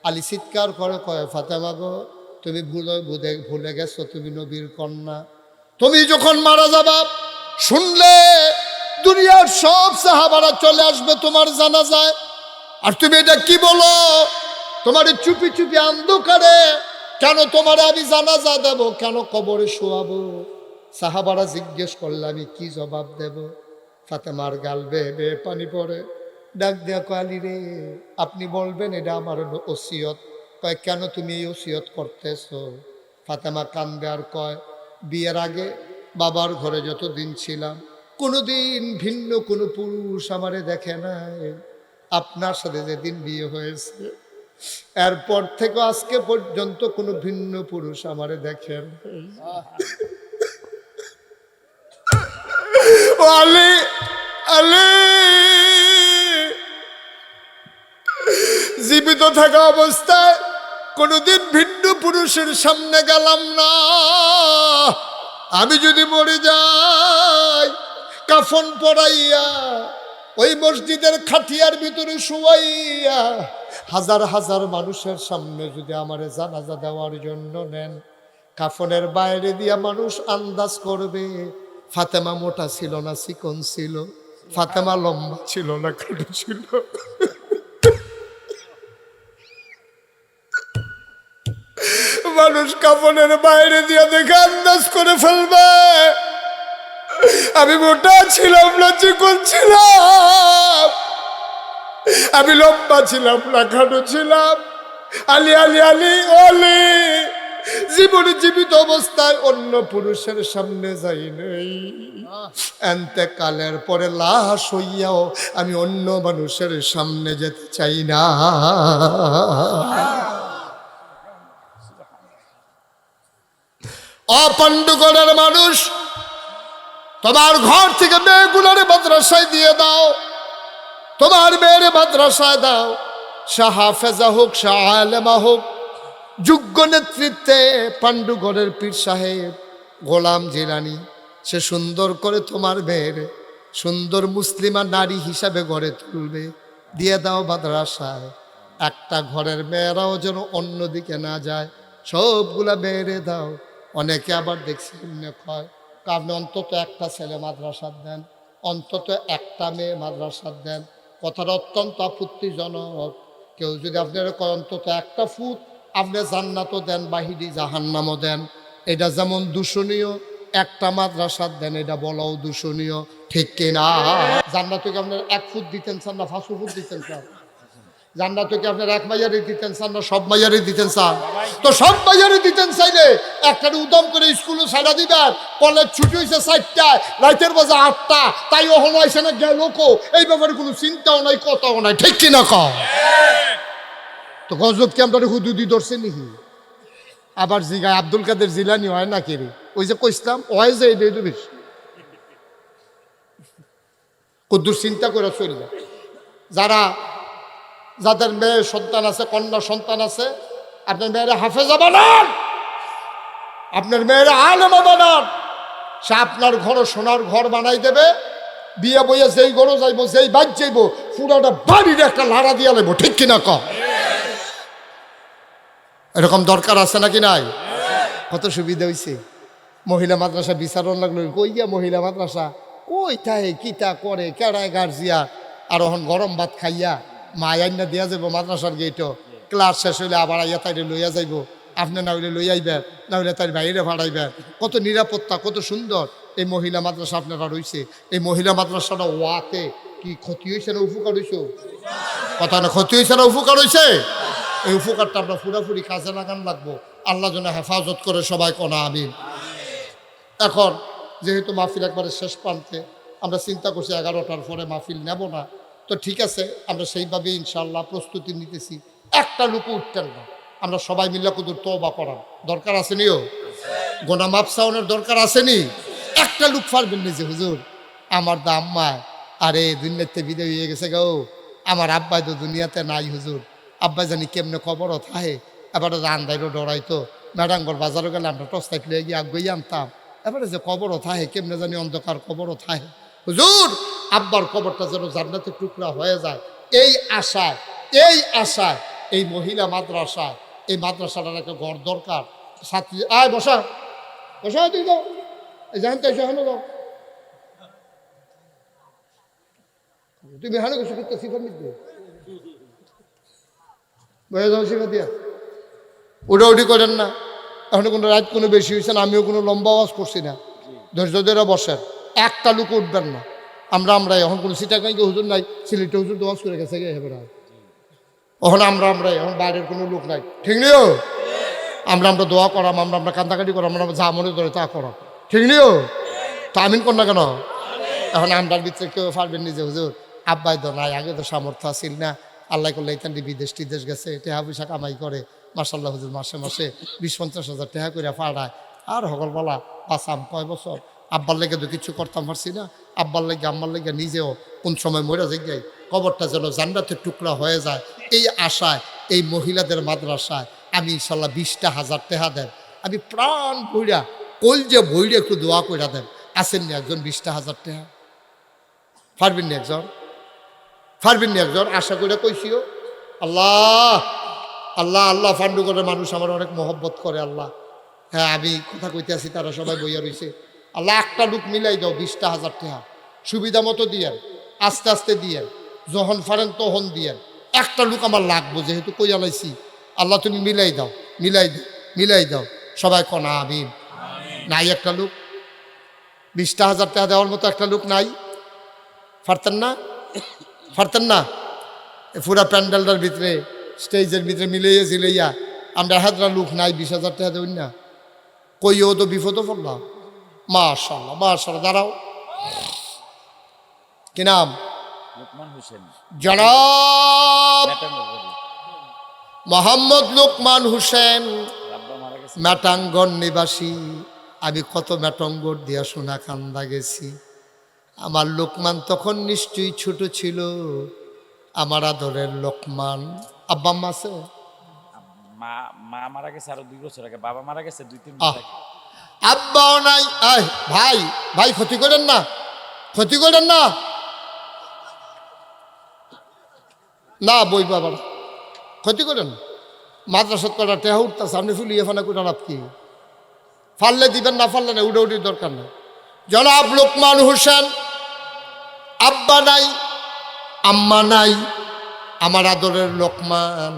আলী চিৎকার করে কয়, ফাতেমা গো তুমি ভুলে গেছো তুমি নবীর কন্যা। তুমি যখন মারা যাবা শুনলে দুনিয়ার সব সাহাবারা চলে আসবে তোমার জানাজায়। আর তুমি এটা কি বলো? তোমার চুপি চুপি অন্ধকারে কেন তোমার আমি জানাজা দেব, কেন কবরে শোয়াবো? সাহাবারা জিজ্ঞেস করলে আমি কি জবাব দেব? ফাতেমার গাল বেয়ে বেয়ে পানি পড়ে। ডাক দেয়া কয়, আলী রে আপনি বলবেন এটা আমার ওসিয়ত। কয় কেন তুমি এই ওসিয়ত করতেছো? ফাতেমা কান্দে আর কয়, বিয়ের আগে বাবার ঘরে যতদিন ছিলাম কোনোদিন ভিন্ন কোনো পুরুষ আমারে দেখে নাই। আপনার সাথে যেদিন বিয়ে হয়েছে এরপর থেকে আজকে পর্যন্ত কোনো ভিন্ন পুরুষ আমারে দেখেন। আলী আলী জীবিত থাকা অবস্থায় কোনোদিন ভিন্ন পুরুষের সামনে গেলাম না। আমি যদি মরে যাই কাফন পরাইয়া ওই মসজিদের খাটিয়ার ভিতরে শুয়াইয়া হাজার হাজার মানুষের সামনে যদি আমারে জানাজা দেওয়ার জন্য নেন, কাফনের বাইরে দিয়া মানুষ আন্দাজ করবে ফাতেমা মোটা ছিল না চিকন ছিল, ফাতেমা লম্বা ছিল না খাটো ছিল। মানুষ কাফনের বাইরে দিয়া দেখে আন্দাজ করে ফেলবে আমি মোটা ছিলাম না চিকন ছিলাম, আমি লম্বা ছিলাম না খাটো ছিলাম। আলী আলী আলী আলী জীবনে জীবিত অবস্থায় অন্য পুরুষের সামনে যাই নাই, এন্তেকালের পরে লাশ হইয়াও আমি অন্য মানুষের সামনে যেতে চাই না। অপাণ্ডুগড়ের মানুষ তোমার ঘর থেকে মেয়েগুলোরে মাদ্রাসায় দিয়ে দাও, তোমার মেয়ের মাদ্রাসায় দাও। শাহ হাফেজা হোক, শাহ আলেমা হোক, যোগ্য নেতৃত্বে পাণ্ডুগড়ের পীর সাহেব গোলাম জিলানি সে সুন্দর করে তোমার মেয়ের সুন্দর মুসলিমা নারী হিসাবে গড়ে তুলবে। দিয়ে দাও মাদ্রাসায়। একটা ঘরের মেয়েরাও যেন অন্যদিকে না যায়, সবগুলা মেয়েরে দাও। অনেকে আবার দেখছি কয় আপনি অন্তত একটা ছেলে মাদ্রাসা দেন, অন্তত একটা মেয়ে মাদ্রাসা দেন। কথাটা অত্যন্ত আপত্তিজনক। কেউ যদি আপনার কয় অন্তত একটা ফুট, আপনি জান্নাতও দেন বাহিরি জাহান্নামও দেন, এটা যেমন দূষণীয়, একটা মাদ্রাসা দেন এটা বলাও দূষণীয়, ঠিক কিনা? জান্নাতকে আপনার 1 ফুট দিতেন চান না 5 ফুট দিতেন চান? জান্নাতকে আপনার 1 মাইয়ারই দিতেন চান না সব মাইয়ারই দিতেন চান? তো সব মাইয়ারই দিতেন চাইলে একটা উদম করে স্কুলে ছাড়া দিবেন। কলেজ ছুটি হয়েছে 4টায়, রাতের বাজে 8টা, তাই ওখানে হয়েছে না গেল কো, এই ব্যাপারে কোনো চিন্তাও নাই, কথাও নাই, ঠিক কিনা কও? তো গজব কি আমরা হুদুদি ধরছে নাকি? আবার জিগায় আব্দুল কাদের জিলানি হয় না কে রে? ওই যে কইসলাম ওই যে এই বেশ কদ্দুর চিন্তা করে চললে। যাদের মেয়ে সন্তান আছে, কন্যা সন্তান আছে, আপনার মেয়েরা হাফেজা বানান, আপনার মেয়েরা আলেমা বানান। সে আপনার ঘর সোনার ঘর বানাই দেবে। বিয়ে বইয়ে যেই ঘরও যাইব, যেই বাদ যাইব, পুরোটা বাড়ির একটা লাড়া দিয়া নেব, ঠিক কিনা ক? এরকম দরকার আছে নাকি নাই? কত সুবিধা হয়েছে। মহিলা মাদ্রাসা বিচারণ লাগলো, কই গিয়া মহিলা মাদ্রাসা কই থাকে, কিতা করে, কেড়ায় গার্জিয়া। আর এখন গরম ভাত খাইয়া মা আইনা দিয়া যাবো মাদ্রাসার গেইটো, ক্লাস শেষ হইলে আবার আইয়া তাইরে লইয়া যাইব। আপনি না হইলে লই আইবেন, না হইলে তাই বাইরে ভাড়াইবেন। কত নিরাপত্তা, কত সুন্দর এই মহিলা মাদ্রাসা আপনারা রয়েছে। এই মহিলা মাদ্রাসাটা ওয়াতে কি ক্ষতি হয়েছে না উপকার হয়েছে? কথা না, ক্ষতি হয়েছে না উপকার হয়েছে? এই উপকারটা আমরা পুরাপুরি কাজে লাগান লাগবো। আল্লাহ যেন হেফাজত করে, সবাই কোনা আমিন। এখন যেহেতু মাহফিল একবারে শেষ প্রান্তে, আমরা চিন্তা করছি 11টার পরে মাহফিল নেব না। তো ঠিক আছে, আমরা সেইভাবে ইনশাল্লাহ প্রস্তুতি নিতেছি। একটা লোকও উঠতেন না, আমরা সবাই মিল্লা কুদুর তওবা করার দরকার আসেনিও, গোনা মাপ চাওয়ানোর দরকার আসেনি। একটা লোক পারবেন নিজে, হুজুর আমার দা আম্মা আরে দুনিয়াতে বিদায় হয়ে গেছে গো, আমার আব্বাই তো দুনিয়াতে নাই হুজুর, আব্বাই জানি কেমনে খবর থাহে। এবারে আন্দাইরও ডরাইতো, ম্যাডাঙ্গর বাজারও গেলে আমরা টস্তাইট লিয়ে গিয়ে আগুই আনতাম। এবারে যে কবরও থাহে কেমনে জানি অন্ধকার কবরও থাহে। হুজুর আব্বার কবরটা যেন জান্নাতের টুকরা হয়ে যায়, এই আশায় এই মহিলা মাদ্রাসায়, এই মাদ্রাসাটার একটা ঘর দরকার। ছাত্রী আয় বসা বসা, তুই যাও, এই জানতে এসে যাও, তুমি হানো কিছু করতে সিফার নিতে বয়ে যাও, সিফা দিয়া উঠাউঠি করেন না। এখন কোনো রাত কোনো বেশি হয়েছে না, আমিও কোনো লম্বা আওয়াজ করছি না, ধৈর্য ধরে বসেন। একটা লোক উঠবেন না। আমরাই এখন কোনো সিটাগাঁকে হুজুর নাই, সিলেটে হুজুর দোয়াজ করে গেছে গে হেবেরা, ওখানে আমরাই এখন বাইরের কোনো লোক নাই, ঠিক নিও। আমরা দোয়া করাম, আমরা কান্দাকাটি করাম, আমরা যা মনে ধরে তা করাম, ঠিক নিও। তা আমিন কর না কেন? এখন আমরার ভিতরে কেউ পারবেন নিজে হুজুর আব্বাই তো নাই, আগে তো সামর্থ্য আসিল না, আল্লাহ করলে এখানটি বিদেশ টিদেশ গেছে, টেহা পয়সা কামাই করে, মাসাল্লাহ হুজুর মাসে 20-50 হাজার টেহা করে পাড়ায়। আর সকলবেলা বাঁচাম কয় বছর, আব্বার লেগে তো কিছু করতাম পারছি না, আব্বার লেগে আম্মার লেগে নিজেও কোন সময় মরে যাই, কবরটা যেন জান্নাতের টুকরা হয়ে যায়, এই আশায় এই মহিলাদের মাদ্রাসায় আমি ইনশাল্লাহ 20,000 টেহা দেন, আমি প্রাণ ভইরা কলজে ভইরা একটু দোয়া কইরা দেন। আসেননি একজন 20,000 টেহা? পারবেননি একজন? পারবেননি একজন? আশা করে কইছিও। আল্লাহ আল্লাহ আল্লাহ ফান্ডুগড়ের মানুষ আমার অনেক মহব্বত করে আল্লাহ। হ্যাঁ আমি কথা কইতে আছি, তারা সবাই বইয়া রয়েছে। আল্লাহ একটা লোক মিলাই দাও 20,000 টাকা, সুবিধা মতো দিয়েন, আস্তে আস্তে দিয়েন, যখন পারেন তখন দিয়েন। একটা লোক আমার লাগবো, যেহেতু কইয়া লাইছি। আল্লাহ তুমি মিলাই দাও, সবাই কনা আমিন। নাই একটা লোক 20,000 টাকা দেওয়ার মতো একটা লোক নাই? পারতেন না? পুরা প্যান্ডেলটার ভিতরে স্টেজের ভিতরে জিলাইয়া আমরা হাজার লোক নাই, 20,000 টাকা দেবেন না? কইও তো বিপদও পড়লাম। মাশাআল্লাহ দাঁড়াও, কি নাম? জনাব মোহাম্মদ লোকমান হোসেন, মেটাঙ্গন নিবাসী। আমি কত মেটঙ্গর দিয়া সোনা কান্দা গেছি। আমার লোকমান তখন নিশ্চয়ই ছোট ছিল, আমার আদরের লোকমান। আব্বা আম্মা আছে? মা মা মারা গেছে আরো 2 বছর আগে, বাবা মারা গেছে 2-3 মাস আগে। আব্বাও নাই। ভাই ভাই ক্ষতি করেন না, ক্ষতি করেন না, না বই বাবার ক্ষতি করেন। মাদ্রাসা করা টেহা উঠতেছে, আপনি ফুলিয়ে ফানা করে লাভ কি? ফাললে দিবেন, না ফাললে না, উঠে উঠির দরকার নেই। জনাব লোকমান হোসেন, আব্বা নাই, আম্মা নাই। আমার আদরের লোকমান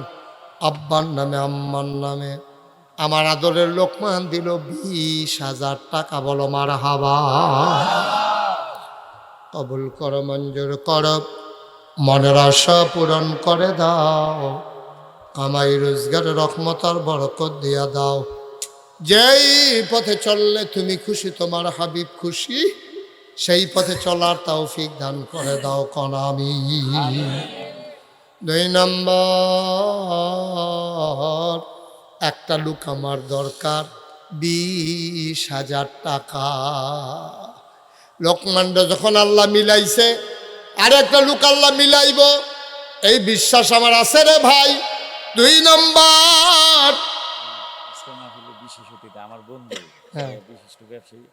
আব্বার নামে আম্মার নামে আমার আদরের লোকমান দিল 20,000 টাকা। বলো মারহাবা। কবুল কর, মঞ্জুর কর, মনের আশা পূরণ করে দাও, কামাই রোজগার রহমত আর বরকত দিয়া দাও। যেই পথে চললে তুমি খুশি, তোমার হাবিব খুশি, সেই পথে চলার তৌফিক দান করে দাও কোন আমিন। 2 নম্বর, একটা লোক আমার দরকার, 20,000 টাকা। লোকমানটা যখন আল্লাহ মিলাইছে, আর একটা লোক আল্লাহ মিলাইব, এই বিশ্বাস আমার আছে রে ভাই। 2 নম্বর, আজকে মাহফিলে বিশেষ অতিথি আমার বন্ধু, বিশিষ্ট ব্যবসায়ী,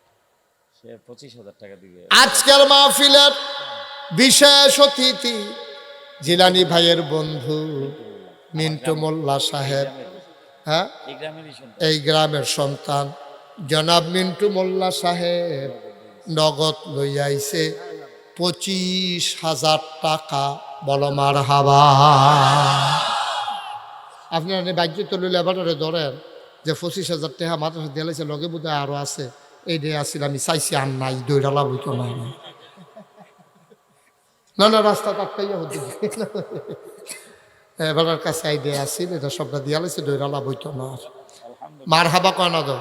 সে 25,000 টাকা দিবে। আজকের মাহফিলের বিশেষ অতিথি জিলানি ভাইয়ের বন্ধু মিন্টু মোল্লা সাহেব। হ্যাঁ, এই গ্রামের সন্তান জনাব মিন্টু মোল্লা সাহেব নগদ লইয়া আইছে 25,000 টাকা। বলো মারহাবা। আপনার বাহ্য তো লইলে এবার ধরেন যে 25,000 টাকা মাদ্রাসা দিয়েছে, লগে বোধ হয় আরো আছে। এই দিয়ে আসছিল, আমি চাইছি আর নাই, দৈরালা বইতো নাই। না না, রাস্তা কাটকাইয়া হতে এবার কাছে আইডিয়া আসছিল, এটা সবটা দিয়া লাইছে, দৈরালা বইতো না। মার হাবা কয় না দো।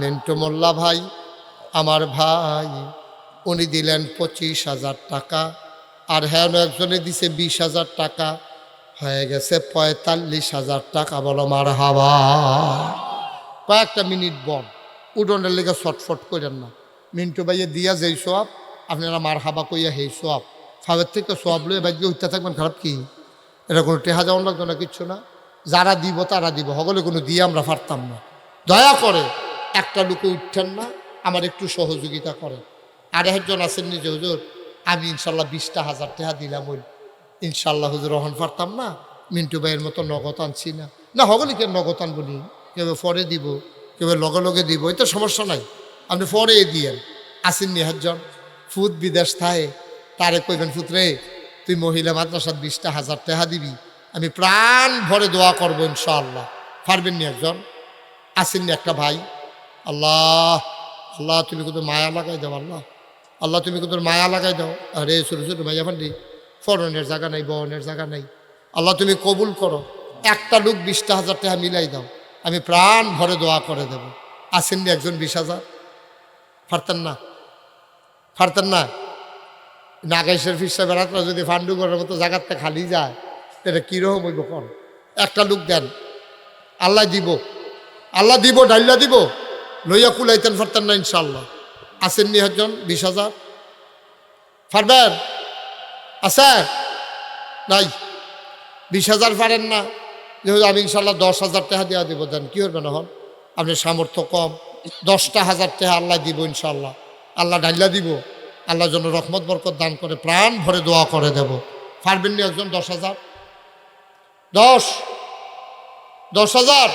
মিন্টু মোল্লা ভাই আমার ভাই, উনি দিলেন 25,000 টাকা, আর হ্যাঁ একজনে দিছে 20,000 টাকা, হয়ে গেছে 45,000 টাকা। বলো মার হাবা। কয়েকটা মিনিট বল, উডনের লেগে ছটফট করেন না। মিন্টু ভাইয়ে দিয়া যেই সব, আপনারা মার হাবা কইয়া হেই সব ফাবের থেকে সব লয়ে বাইকে উঠতে থাকবেন। খারাপ কি? এটা কোনো টেহা যাওয়ার লাগতো না, কিচ্ছু না। যারা দিব তারা দিব, হগলে কোনো দিয়ে আমরা পারতাম না। দয়া করে একটা লোকে উঠছেন না, আমার একটু সহযোগিতা করেন। আর একজন আছেন নিজে, হুজুর আমি ইনশাল্লাহ 20,000 টাকা দিলাম, ওই ইনশাল্লাহ হুজুর রহন পারতাম না, মিন্টু ভাইয়ের মতো নগদ আনছি না। না হগলে কেন নগদ আনবো নি, কেউ পরে দিব, কেউ লগে লগে দিব, এটা সমস্যা নাই, আপনি পরে দিয়েন। আসেননি একজন ফুত বিদেশ থায়, তারে কইবেন ফুতরে তুই মহিলা মাদ্রাসার 20,000 টাকা দিবি, আমি প্রাণ ভরে দোয়া করবো ইনশাআল্লাহ। পারবেন নি একজন? আসেননি একটা ভাই? আল্লাহ আল্লাহ তুমি কত মায়া লাগাই দাও, আল্লাহ আল্লাহ তুমি কত মায়া লাগাই দাও। আরে ছোটো ছোটো ভাইয়া ফান্ডি, ফরনের জায়গা নাই, বহনের জায়গা নাই, আল্লাহ তুমি কবুল করো। একটা লোক 20,000 টাকা মিলাই দাও, আমি প্রাণ ভরে দোয়া করে দেব। আসেননি একজন 20,000? পারতেন না? পারতেন না? নাগেশের ফিসা বেড়াতরা যদি ফান্ডুগরের মতো জায়গাতে খালি যায়, এটা কীরকম হইব কন? একটা লোক দেন, আল্লাহ দিব, আল্লাহ দিব, ডাইল্লা দিব, লইয়া কুলাইতেন পারতেন না ইনশাল্লাহ। আসেননি একজন 20,000? পারবেন? আছে নাই? 20,000 পারেন না? যেহেতু আমি ইনশাল্লাহ 10,000 টাকা দেওয়া দিব, দেন কী করবেন এখন? আপনি সামর্থ্য কম, 10,000 টাকা আল্লাহ দিব ইনশাল্লাহ, আল্লাহ ডাইল্লা দিব, আল্লাহ যেন রহমত বরকত দান করে, প্রাণ ভরে দোয়া করে দেব। পারবেন নি একজন 10,000? 10,000?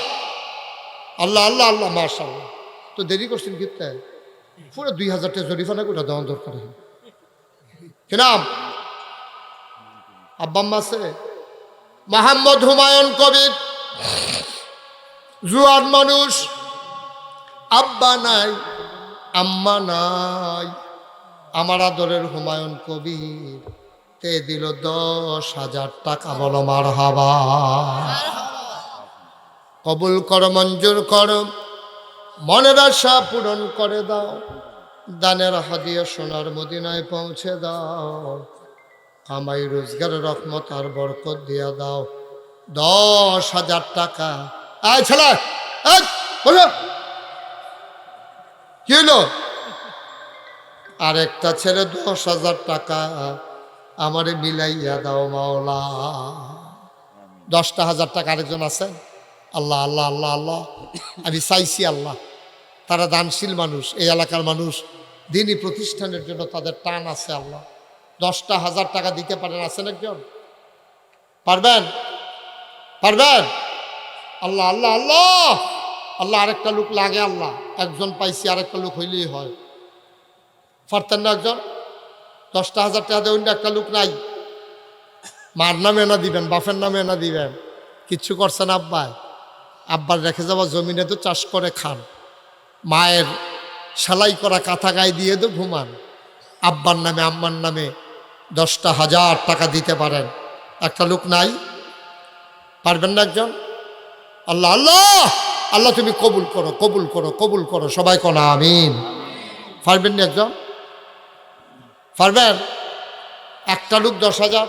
আল্লাহ আল্লাহ আল্লাহ মাশাআল্লাহ। তো দেরি করছেন কিতে, পুরো 2,000 টাকা জরিফানা করে দেওয়ার দরকার। কি নাম? আব্বা আম্মা আছে? মোহাম্মদ হুমায়ুন কবির, জুয়ান মানুষ, আব্বা নাই আম্মা নাই। আমার আদরের হুমায়ুন কবির তে দিল 10,000 টাকা। বলো মারহাবা। কবুল করো, মঞ্জুর করো, মনের আশা পূরণ করে দাও, দানের হাদিয়া সোনার মদিনায় পৌঁছে দাও, কামাই রোজগার রহমত আর বরকত দিয়া দাও। 10,000 টাকা। আয় ছেলে, বলো কি হইলো? আরেকটা ছেলে 10,000 টাকা আমারে মিলাইয়া দাও মাওলা। 10,000 টাকা আরেকজন আছে? আল্লাহ আল্লাহ আল্লাহ আল্লাহ, আমি চাইছি আল্লাহ, তারা দানশীল মানুষ, এই এলাকার মানুষ, দিনই প্রতিষ্ঠানের জন্য তাদের টান আছে আল্লাহ। 10,000 টাকা দিতে পারেন? আছেন একজন? পারবেন? পারবেন? আল্লাহ আল্লাহ আল্লাহ আল্লাহ, আরেকটা লোক লাগে আল্লাহ, একজন পাইছি, আরেকটা লোক হইলেই হয়। পারতেন না একজন? 10,000 টাকা দেবেন, একটা লোক নাই। মার নামে এনা দিবেন, বাপের নামে এনা দিবেন। কিচ্ছু করছেন আব্বাই? আব্বার রেখে যাওয়া জমিনে তো চাষ করে খান, মায়ের সেলাই করা কাঁথা গায়ে দিয়ে তো ঘুমান। আব্বার নামে আম্মার নামে 10,000 টাকা দিতে পারেন, একটা লোক নাই। পারবেন না একজন? আল্লাহ আল্লাহ আল্লাহ, তুমি কবুল করো, কবুল করো, কবুল করো, সবাই কোনা আমিন। পারবেন না একজন? পারবেন? একটা লোক 10,000,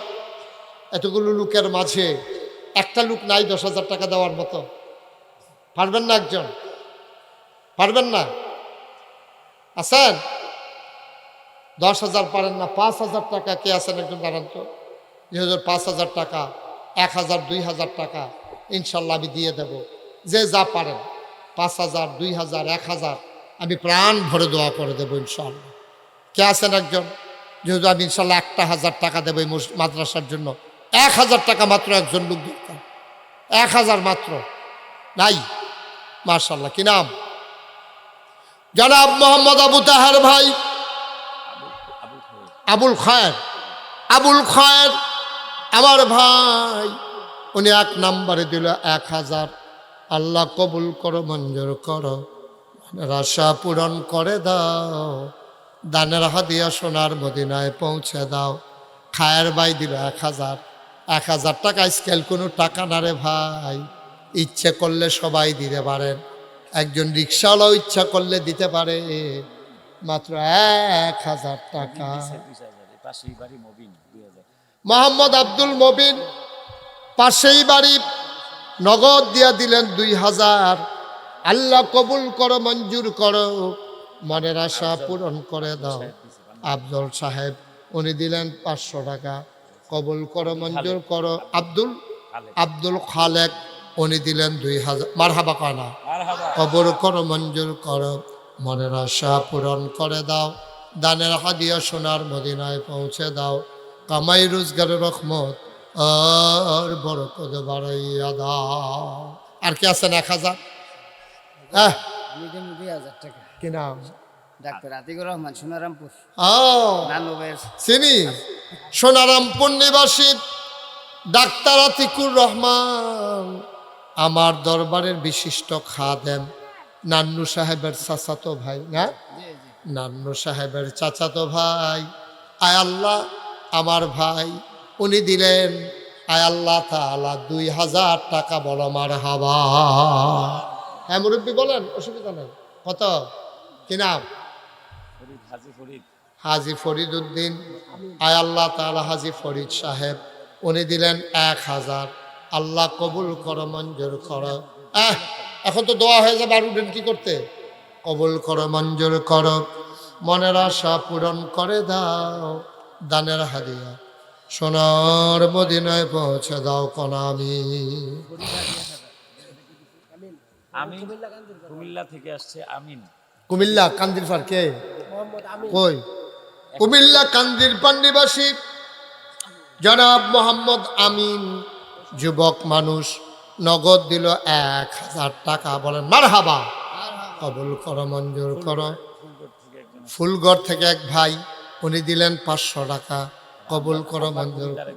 এতগুলো লোকের মাঝে একটা লোক নাই 10,000 টাকা দেওয়ার মতো। পারবেন না একজন? পারবেন না? আছেন? 10,000 পারেন না? 5,000 টাকা কে আছেন একজন দাঁড়ান তো? 5,000 টাকা, 1,000, 2,000 টাকা ইনশাল্লাহ আমি দিয়ে দেব। যে যা পারেন, 5,000, 2,000, 1,000 আমি প্রাণ ভরে দোয়া করে দেবো ইনশাল্লাহ। কে আছেন একজন? যেহেতু আমি ইনশাল্লাহ 1,000 টাকা দেবো এই মাদ্রাসার জন্য, 1,000 টাকা মাত্র একজন লোক দরকার, 1,000 মাত্র। নাই? মাশাল্লাহ। কি নাম? জনাব মোহাম্মদ আবু তাহের ভাই, আবুল খায়ের। আবুল খায়ের আমার ভাই, উনি 1 নম্বরে দিল 1,000। আল্লাহ কবুল করো, মঞ্জুর করো, আশা পূরণ করে দাও, দানের হাদিয়া সোনার মদিনায় পৌঁছে দাও। খায়ের ভাই দিল 1,000। 1,000 টাকা স্কেল কোনো টাকা না রে ভাই, ইচ্ছে করলে সবাই দিতে পারেন, একজন রিক্সাওয়ালাও ইচ্ছা করলে দিতে পারে, মাত্র 1,000 টাকা। মোহাম্মদ আব্দুল মবিন, পাশেই বাড়ি, নগদ দিয়া দিলেন 2,000। আল্লাহ কবুল করো, মঞ্জুর করো, মনের আশা পূরণ করে দাও। আব্দুল সাহেব, উনি দিলেন 500 টাকা, কবুল করো, মঞ্জুর করো। আব্দুল খালেক, উনি দিলেন 2,000। মারহাবা কানা, কবুল করো, মঞ্জুর করো, মনের আশা পূরণ করে দাও, দানের হাদিয়া সোনার মদিনায় পৌঁছে দাও, কামাই রোজগারের রহমত আর বরকত বাড়াইয়া দাও। আর কি আছেন? 1,000। হ্যাঁ, 2,000 টাকা। কি নাম? ডাক্তার আতিকুর রহমান, সোনারামপুর। চিনি, সোনারামপুর নিবাসী ডাক্তার আতিকুর রহমান আমার দরবারের বিশিষ্ট খাদেম, নান্নু সাহেবের চাচাতো ভাই। না, নান্নু সাহেবের চাচাতো ভাই। আয় আল্লাহ, আমার ভাই উনি দিলেন, আয় আল্লাহ তাআলা 2,000 টাকা। বলো মারহাবা। হ্যাঁ মুরব্বী বলেন, অসুবিধা নেই। কত? কি নাম? হাজি ফরিদ উদ্দিন। আয় আল্লাহ তাআলা হাজি ফরিদ সাহেব, উনি দিলেন 1,000। আল্লাহ কবুল করো, মঞ্জুর করো। এখন তো দোয়া হয়ে যাবে, আর উঠেন কি করতে? কবুল করো, মঞ্জুর করো, মনের আশা পূরণ করে দাও, দানের হাদিয়া সোনার মদিনায় পৌঁছে দাও, কোনা আমিন। কুমিল্লা থেকে আসছে আমিন। কুমিল্লা কান্দির পার কে? কই? কুমিল্লা কান্দির পার নিবাসী জনাব মোহাম্মদ আমিন, যুবক মানুষ, নগদ দিল 1,000 টাকা। বলেন মারহাবা। কবুল করো, মঞ্জুর করো। ফুলগড় থেকে এক ভাই, উনি দিলেন 500 টাকা। কবুল করো, মঞ্জুর করো।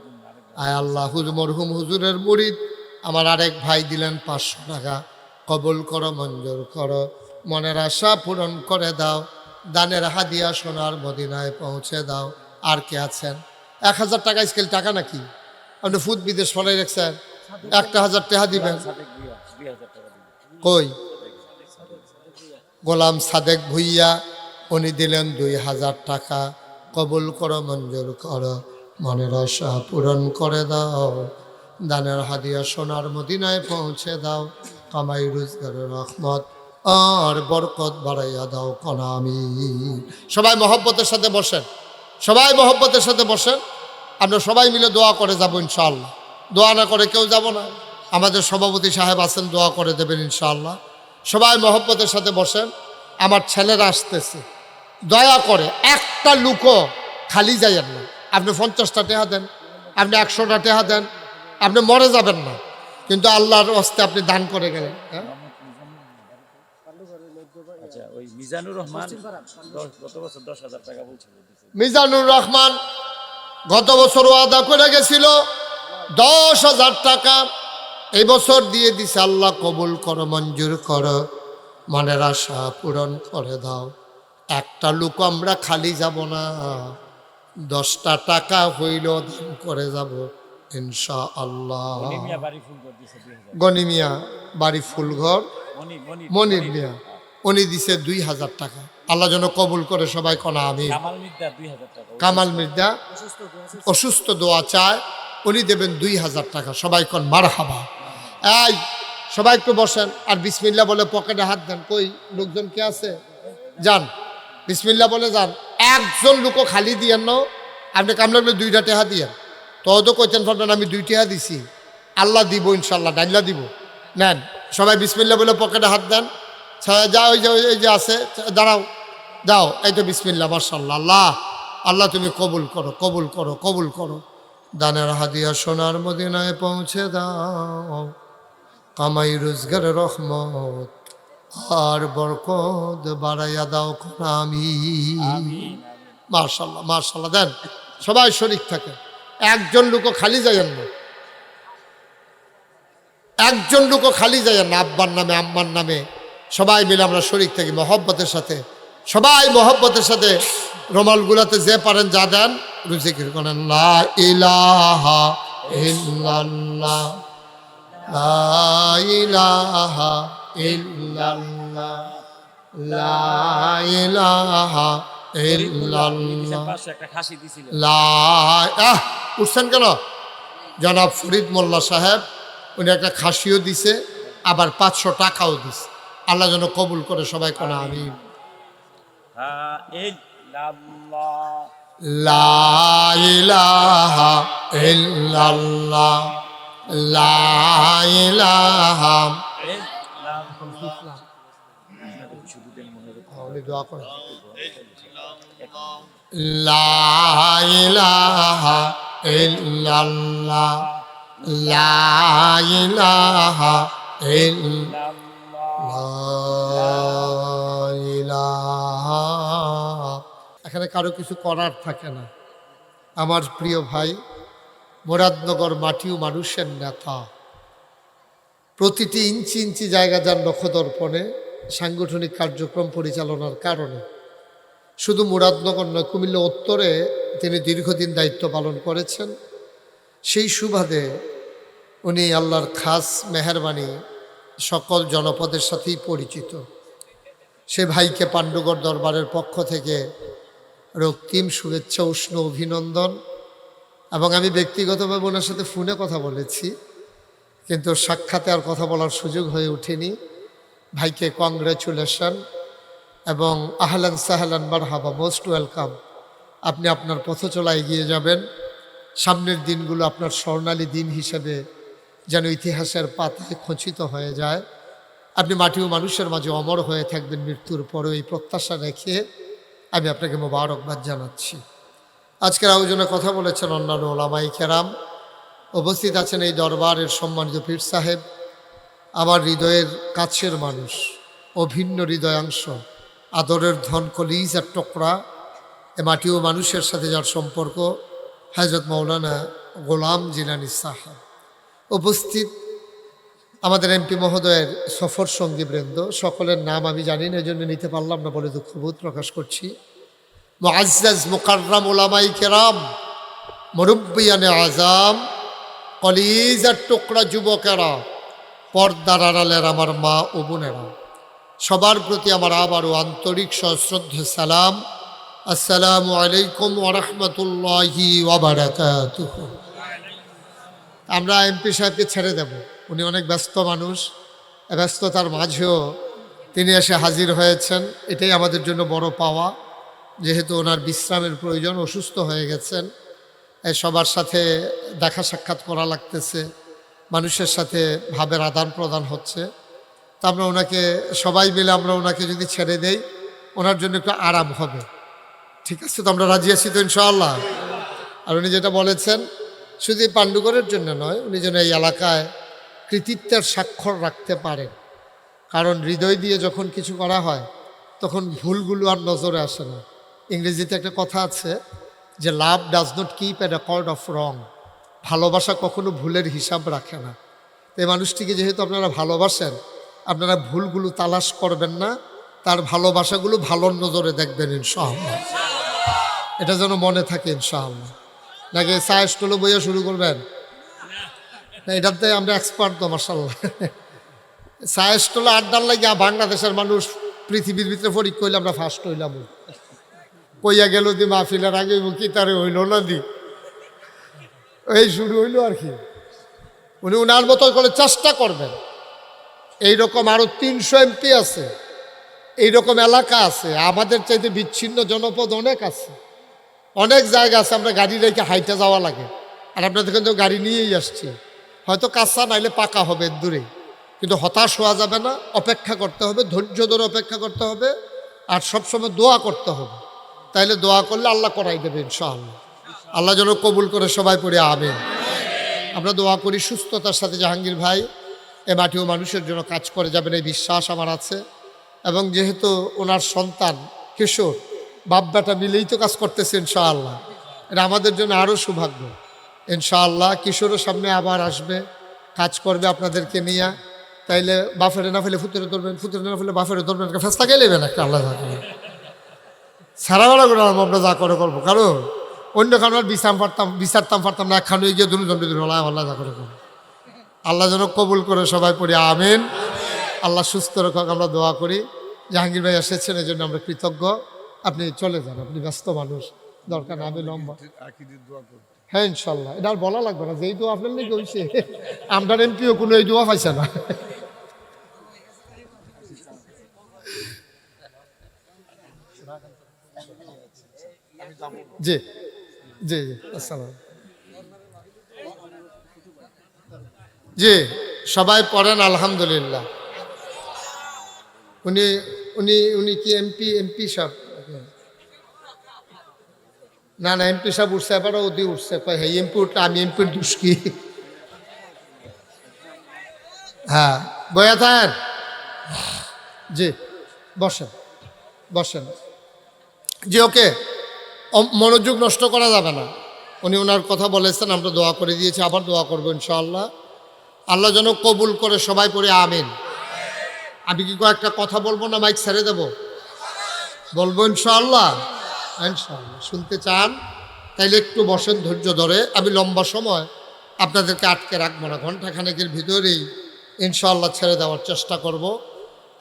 আয় আল্লাহ, মরহুম হুজুরের মুরিদ আমার আরেক ভাই দিলেন 500 টাকা। কবুল করো, মঞ্জুর করো, মনের আশা পূরণ করে দাও, দানের হাদিয়া সোনার মদিনায় পৌঁছে দাও। আর কে আছেন? 1,000 টাকা স্কেল টাকা নাকি? আপনি ফুদ বিদেশ ফলাই রাখছেন, 1,000 টাকা দিবেন। কই? গোলাম সাদেক ভুইয়া, উনি দিলেন 2,000 টাকা। কবুল করো, মঞ্জুর করো, মনের আশা পূরণ করে দাও, দানের হাদিয়া সোনার মদিনায় পৌঁছে দাও, কামাই রোজগারের রহমত আর বরকত বাড়াইয়া দাও কনা আমিন। সবাই মহব্বতের সাথে বসেন, সবাই মহব্বতের সাথে বসেন। আমরা সবাই মিলে দোয়া করে যাব ইনশাআল্লাহ। দোয়া না করে কেউ যাব না। আমাদের সভাপতি সাহেব আছেন, দোয়া করে দেবেন ইনশাআল্লাহ। সবাই মহব্বতের সাথে বসেন। আমার ছেলেরা আসতেছে, দয়া করে একটা লুকো খালি যাইয়েন না। আপনি 50টা টেহা দেন, আপনি 100টা টেহা দেন, আপনি মরে যাবেন না, কিন্তু আল্লাহর হস্তে আপনি দান করে গেলেন। হ্যাঁ, আচ্ছা, ওই মিজানুর রহমান গত বছর 10,000 টাকা বলছিল দিছে। মিজানুর রহমান গত বছর ওয়াদা করে গেছিল 10,000 টাকা, এই বছর দিয়ে দিছে। আল্লাহ কবুল করো, মঞ্জুর করো, মনের আশা পূরণ করে দাও। একটা লোক আমরা খালি যাব না, 10টা টাকা হইল দান করে যাব ইনশাআল্লাহ। মিয়া বাড়ি ফুল করে দিছে 2000। গনি মিয়া বাড়ি ফুলঘর, মনির মিয়া উনি দিছে 2,000 টাকা। আল্লাহ যেন কবুল করে, সবাই কনা আমি। কামাল মির্জা 2000 টাকা। কামাল মির্জা অসুস্থ, দোয়া চায়, উনি দেবেন 2,000 টাকা। সবাই কন মারহাবা। এই সবাই একটু বসেন আর বিসমিল্লাহ বলে পকেটে হাত দেন। কই লোকজন কে আছে? যান, বিসমিল্লাহ বলে যান। একজন লোকও খালি দিয়েন না। আপনি কামলা 2টা টেহা দিয়েন, তো কইতেন পারবেন আমি 2 টেহা দিছি, আল্লাহ দিব ইনশাল্লাহ, ডাইল্লা দিব। নেন সবাই বিসমিল্লাহ বলে পকেটে হাত দেন। যা ওই যে আছে, দাঁড়াও, যাও, এই তো বিসমিল্লাহ, মাশাআল্লাহ। আল্লাহ আল্লাহ তুমি কবুল করো, কবুল করো, কবুল করো। দানের হাদিয়া সোনার মদিনায় পৌঁছে দাও, কামাই রোজগার রহমত আর বরকত বাড়াইয়া দাও আমি। মাশাআল্লাহ, মাশাআল্লাহ। দেন, সবাই শরীক থাকে, একজন লোকও খালি যাইয়েন না, একজন লোকও খালি যাইয়েন না। আব্বার নামে, আম্মার নামে সবাই মিলে আমরা শরীক থাকি মহব্বতের সাথে। সবাই মহব্বতের সাথে রুমালগুলাতে যে পারেন যা দেন, রুজিকির করেন। লা ইলাহা ইল্লাল্লাহ, লা ইলাহা ইল্লাল্লাহ, লা ইলাহা ইল্লাল্লাহ, 500 একটা খাসি দিছিল। উঠছেন কেন? জনাব ফরিদ মোল্লা সাহেব উনি একটা খাসিও দিছে, আবার 500 টাকাও দিছে। আল্লাহ যেন কবুল করে, সবাই কোন আমিন। লা ইলাহা ইল্লাল্লাহ, লা ইলাহা উনি দোয়া করেন। লা ইলাহা ইল্লাল্লাহ, লা ইলাহা ইল্লাল্লাহ। এখানে কারো কিছু করার থাকে না। আমার প্রিয় ভাই, মুরাদনগর মাটি ও মানুষের নেতা, প্রতিটি ইঞ্চি ইঞ্চি জায়গা যার নখদর্পণে সাংগঠনিক কার্যক্রম পরিচালনার কারণে শুধু মুরাদনগর নয়, কুমিল্লা উত্তরে তিনি দীর্ঘদিন দায়িত্ব পালন করেছেন। সেই সুবাদে উনি আল্লাহর খাস মেহেরবানি সকল জনপদের সাথেই পরিচিত। সে ভাইকে পাণ্ডুগড় দরবারের পক্ষ থেকে রক্তিম শুভেচ্ছা, উষ্ণ অভিনন্দন। এবং আমি ব্যক্তিগতভাবে ওনার সাথে ফোনে কথা বলেছি, কিন্তু সাক্ষাতে আর কথা বলার সুযোগ হয়ে ওঠেনি। ভাইকে কংগ্রেচুলেশন এবং আহলান সাহলান মারহাবা, মোস্ট ওয়েলকাম। আপনি আপনার পথ চলা এগিয়ে যাবেন। সামনের দিনগুলো আপনার স্বর্ণালী দিন হিসেবে যেন ইতিহাসের পাতায় খচিত হয়ে যায়। আপনি মাটি ও মানুষের মাঝে অমর হয়ে থাকবেন মৃত্যুর পরেও, এই প্রত্যাশা রেখে আমি আপনাকে মোবারকবাদ জানাচ্ছি। আজকের আয়োজনে কথা বলেছেন অন্যান্য ওলামাই কেরাম, উপস্থিত আছেন এই দরবারের সম্মানিত পীর সাহেব, আমার হৃদয়ের কাছের মানুষ, অভিন্ন হৃদয়াংশ, আদরের ধন, কলিজার টুকরা, এ মাটি ও মানুষের সাথে যার সম্পর্ক, হযরত মাওলানা গোলাম জিলানী সাহেব। উপস্থিত আমাদের এমপি মহোদয়ের সফর সঙ্গীবৃন্দ, সকলের নাম আমি জানি না, এই জন্য নিতে পারলাম না বলে দুঃখবোধ প্রকাশ করছি। মুআজ্জাজ মুকাররম ওলামাই কেরাম, মুরব্বিয়ানে আজাম, কলিজার টুকরা যুবকেরা, পর্দার আড়ালের আমার মা ও বোনেরা, সবার প্রতি আমার আবারও আন্তরিক সশ্রদ্ধ সালাম। আসসালামু আলাইকুম ওয়া রাহমাতুল্লাহি ওয়া বারাকাতুহু। আমরা এমপি সাহেবকে ছেড়ে দেব, উনি অনেক ব্যস্ত মানুষ। ব্যস্ততার মাঝেও তিনি এসে হাজির হয়েছেন, এটাই আমাদের জন্য বড় পাওয়া। যেহেতু ওনার বিশ্রামের প্রয়োজন, অসুস্থ হয়ে গেছেন, সবার সাথে দেখা সাক্ষাৎ করা লাগতেছে, মানুষের সাথে ভাবের আদান প্রদান হচ্ছে। তা আমরা ওনাকে সবাই মিলে আমরা ওনাকে যদি ছেড়ে দেই, ওনার জন্য একটু আরাম হবে। ঠিক আছে, তো আমরা রাজি আছি তো ইনশাআল্লাহ। আর উনি যেটা বলেছেন, শুধু এই পাণ্ডুগড়ের জন্য নয়, উনি যেন এই এলাকায় কৃতিত্বের স্বাক্ষর রাখতে পারেন। কারণ হৃদয় দিয়ে যখন কিছু করা হয় তখন ভুলগুলো আর নজরে আসে না। ইংরেজিতে একটা কথা আছে যে লাভ does not keep A record of রং। ভালোবাসা কখনো ভুলের হিসাব রাখে না। এই মানুষটিকে যেহেতু আপনারা ভালোবাসেন, আপনারা ভুলগুলো তালাশ করবেন না, তার ভালোবাসাগুলো ভালোর নজরে দেখবেন ইনশাআল্লাহ। এটা যেন মনে থাকে ইনশাআল্লাহ। নাকি সায়েস্টলো বইয়া শুরু করবেন? না, এটাতে আমরা এক্সপার্ট তো মাশাআল্লাহ। সায়েস্টলো আড্ডার লাগিয়া বাংলাদেশের মানুষ পৃথিবীর ভিতরে পরীক্ষা হইলে আমরা ফার্স্ট হইলাম। কইয়া গেল দি মাহফিলের আগে কি তারে হইল না দি, এই শুরু হইল আর কি। উনি উনার মতো করে চেষ্টা করবেন। এইরকম আরো 300 এমপি আছে, এইরকম এলাকা আছে, আমাদের চাইতে বিচ্ছিন্ন জনপদ অনেক আছে, অনেক জায়গা আছে আমরা গাড়ি রেখে হাইটে যাওয়া লাগে। আর আপনাদের কিন্তু গাড়ি নিয়েই আসছি, হয়তো কাঁচা নাইলে পাকা হবে দূরে, কিন্তু হতাশ হওয়া যাবে না, অপেক্ষা করতে হবে, ধৈর্য ধরে অপেক্ষা করতে হবে, আর সবসময় দোয়া করতে হবে। তাইলে দোয়া করলে আল্লাহ করাই দেবে ইনশাআল্লাহ। আল্লাহ যেন কবুল করে সবাই পড়ে আমিন। আমরা দোয়া করি সুস্থতার সাথে জাহাঙ্গীর ভাই এ মাটিও মানুষের জন্য কাজ করে যাবেন, এই বিশ্বাস আমার আছে। এবং যেহেতু ওনার সন্তান কিশোর, বাপ বেটা মিলেই তো কাজ করতেছে ইনশাআল্লাহ, এটা আমাদের জন্য আরও সৌভাগ্য ইনশাআল্লাহ। কিশোরের সামনে আবার আসবে, কাজ করবে আপনাদেরকে নিয়ে। তাইলে বাফেরে না ফেলে ফুতুরে ধরবেন, ফুতুরে না ফেলে বাফেরে ধরবেন, একটা ফেস্তা গেলেবেন একটা আল্লাহ থাকে সারা বেলা করে আমরা যা করে করবো। কারণ অন্য কারণ বিচারতাম পারতাম না, একখানে গিয়ে দুজন আল্লাহ যা করে করবো। আল্লাহ যেন কবুল করে সবাই পড়ি আমিন। আল্লাহ সুস্থ রাখুক, আমরা দোয়া করি। জাহাঙ্গীর ভাই এসেছেন, এই জন্য আমরা কৃতজ্ঞ। আপনি চলে যান, আপনি ব্যস্ত মানুষ, দরকার না আমি লম্বা। হ্যাঁ ইনশাল্লাহ, এটা আর বলা লাগবে না, যেই দোয়া আপনার নাকি হয়েছে। আমরা এমপিও কোনো এই দোয়া পাইছে না। জি জি জি, আসসালাম। জি, সবাই পড়েন আলহামদুলিল্লাহ। উনি উনি উনি কি এমপি সাহেব? না না, এমপি সাহেব উঠছে, এবার ওদি উঠছে, হ্যাঁ এমপি উঠলে আমি এমপির দুষ্কি। হ্যাঁ বয়া থাকেন। জি বসেন বসেন। জি ওকে, মনোযোগ নষ্ট করা যাবে না। উনি ওনার কথা বলেছেন, আমরা দোয়া করে দিয়েছি, আবার দোয়া করবো ইনশাআল্লাহ। আল্লাহ যেন কবুল করে সবাই পড়ে আমিন। আমি কি কয়েকটা কথা বলবো না মাইক ছেড়ে দেব? বলবো ইনশাআল্লাহ। ইনশাআল্লাহ শুনতে চান তাইলে একটু বসেন ধৈর্য ধরে। আমি লম্বা সময় আপনাদেরকে আটকে রাখবো না, ঘন্টাখানেকের ভিতরেই ইনশাআল্লাহ ছেড়ে দেওয়ার চেষ্টা করব।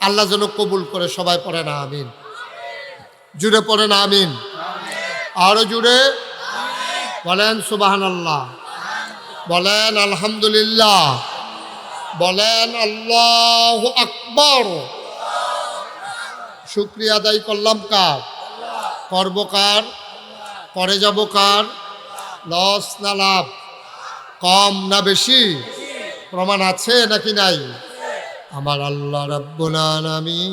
আল্লাহ যেন কবুল করে সবাই পড়ে না আমিন। জুড়ে পড়ে না আমিন, আরো জুড়ে বলেন সুবহানাল্লাহ, বলেন আলহামদুলিল্লাহ, বলেন আল্লাহু আকবার। শুকরিয়া আদায় করলাম কার? করব কার? করে যাব কার? লস না লাভ? কম না বেশি? প্রমাণ আছে নাকি নাই? আমার আল্লাহ রাব্বুল আলামিন।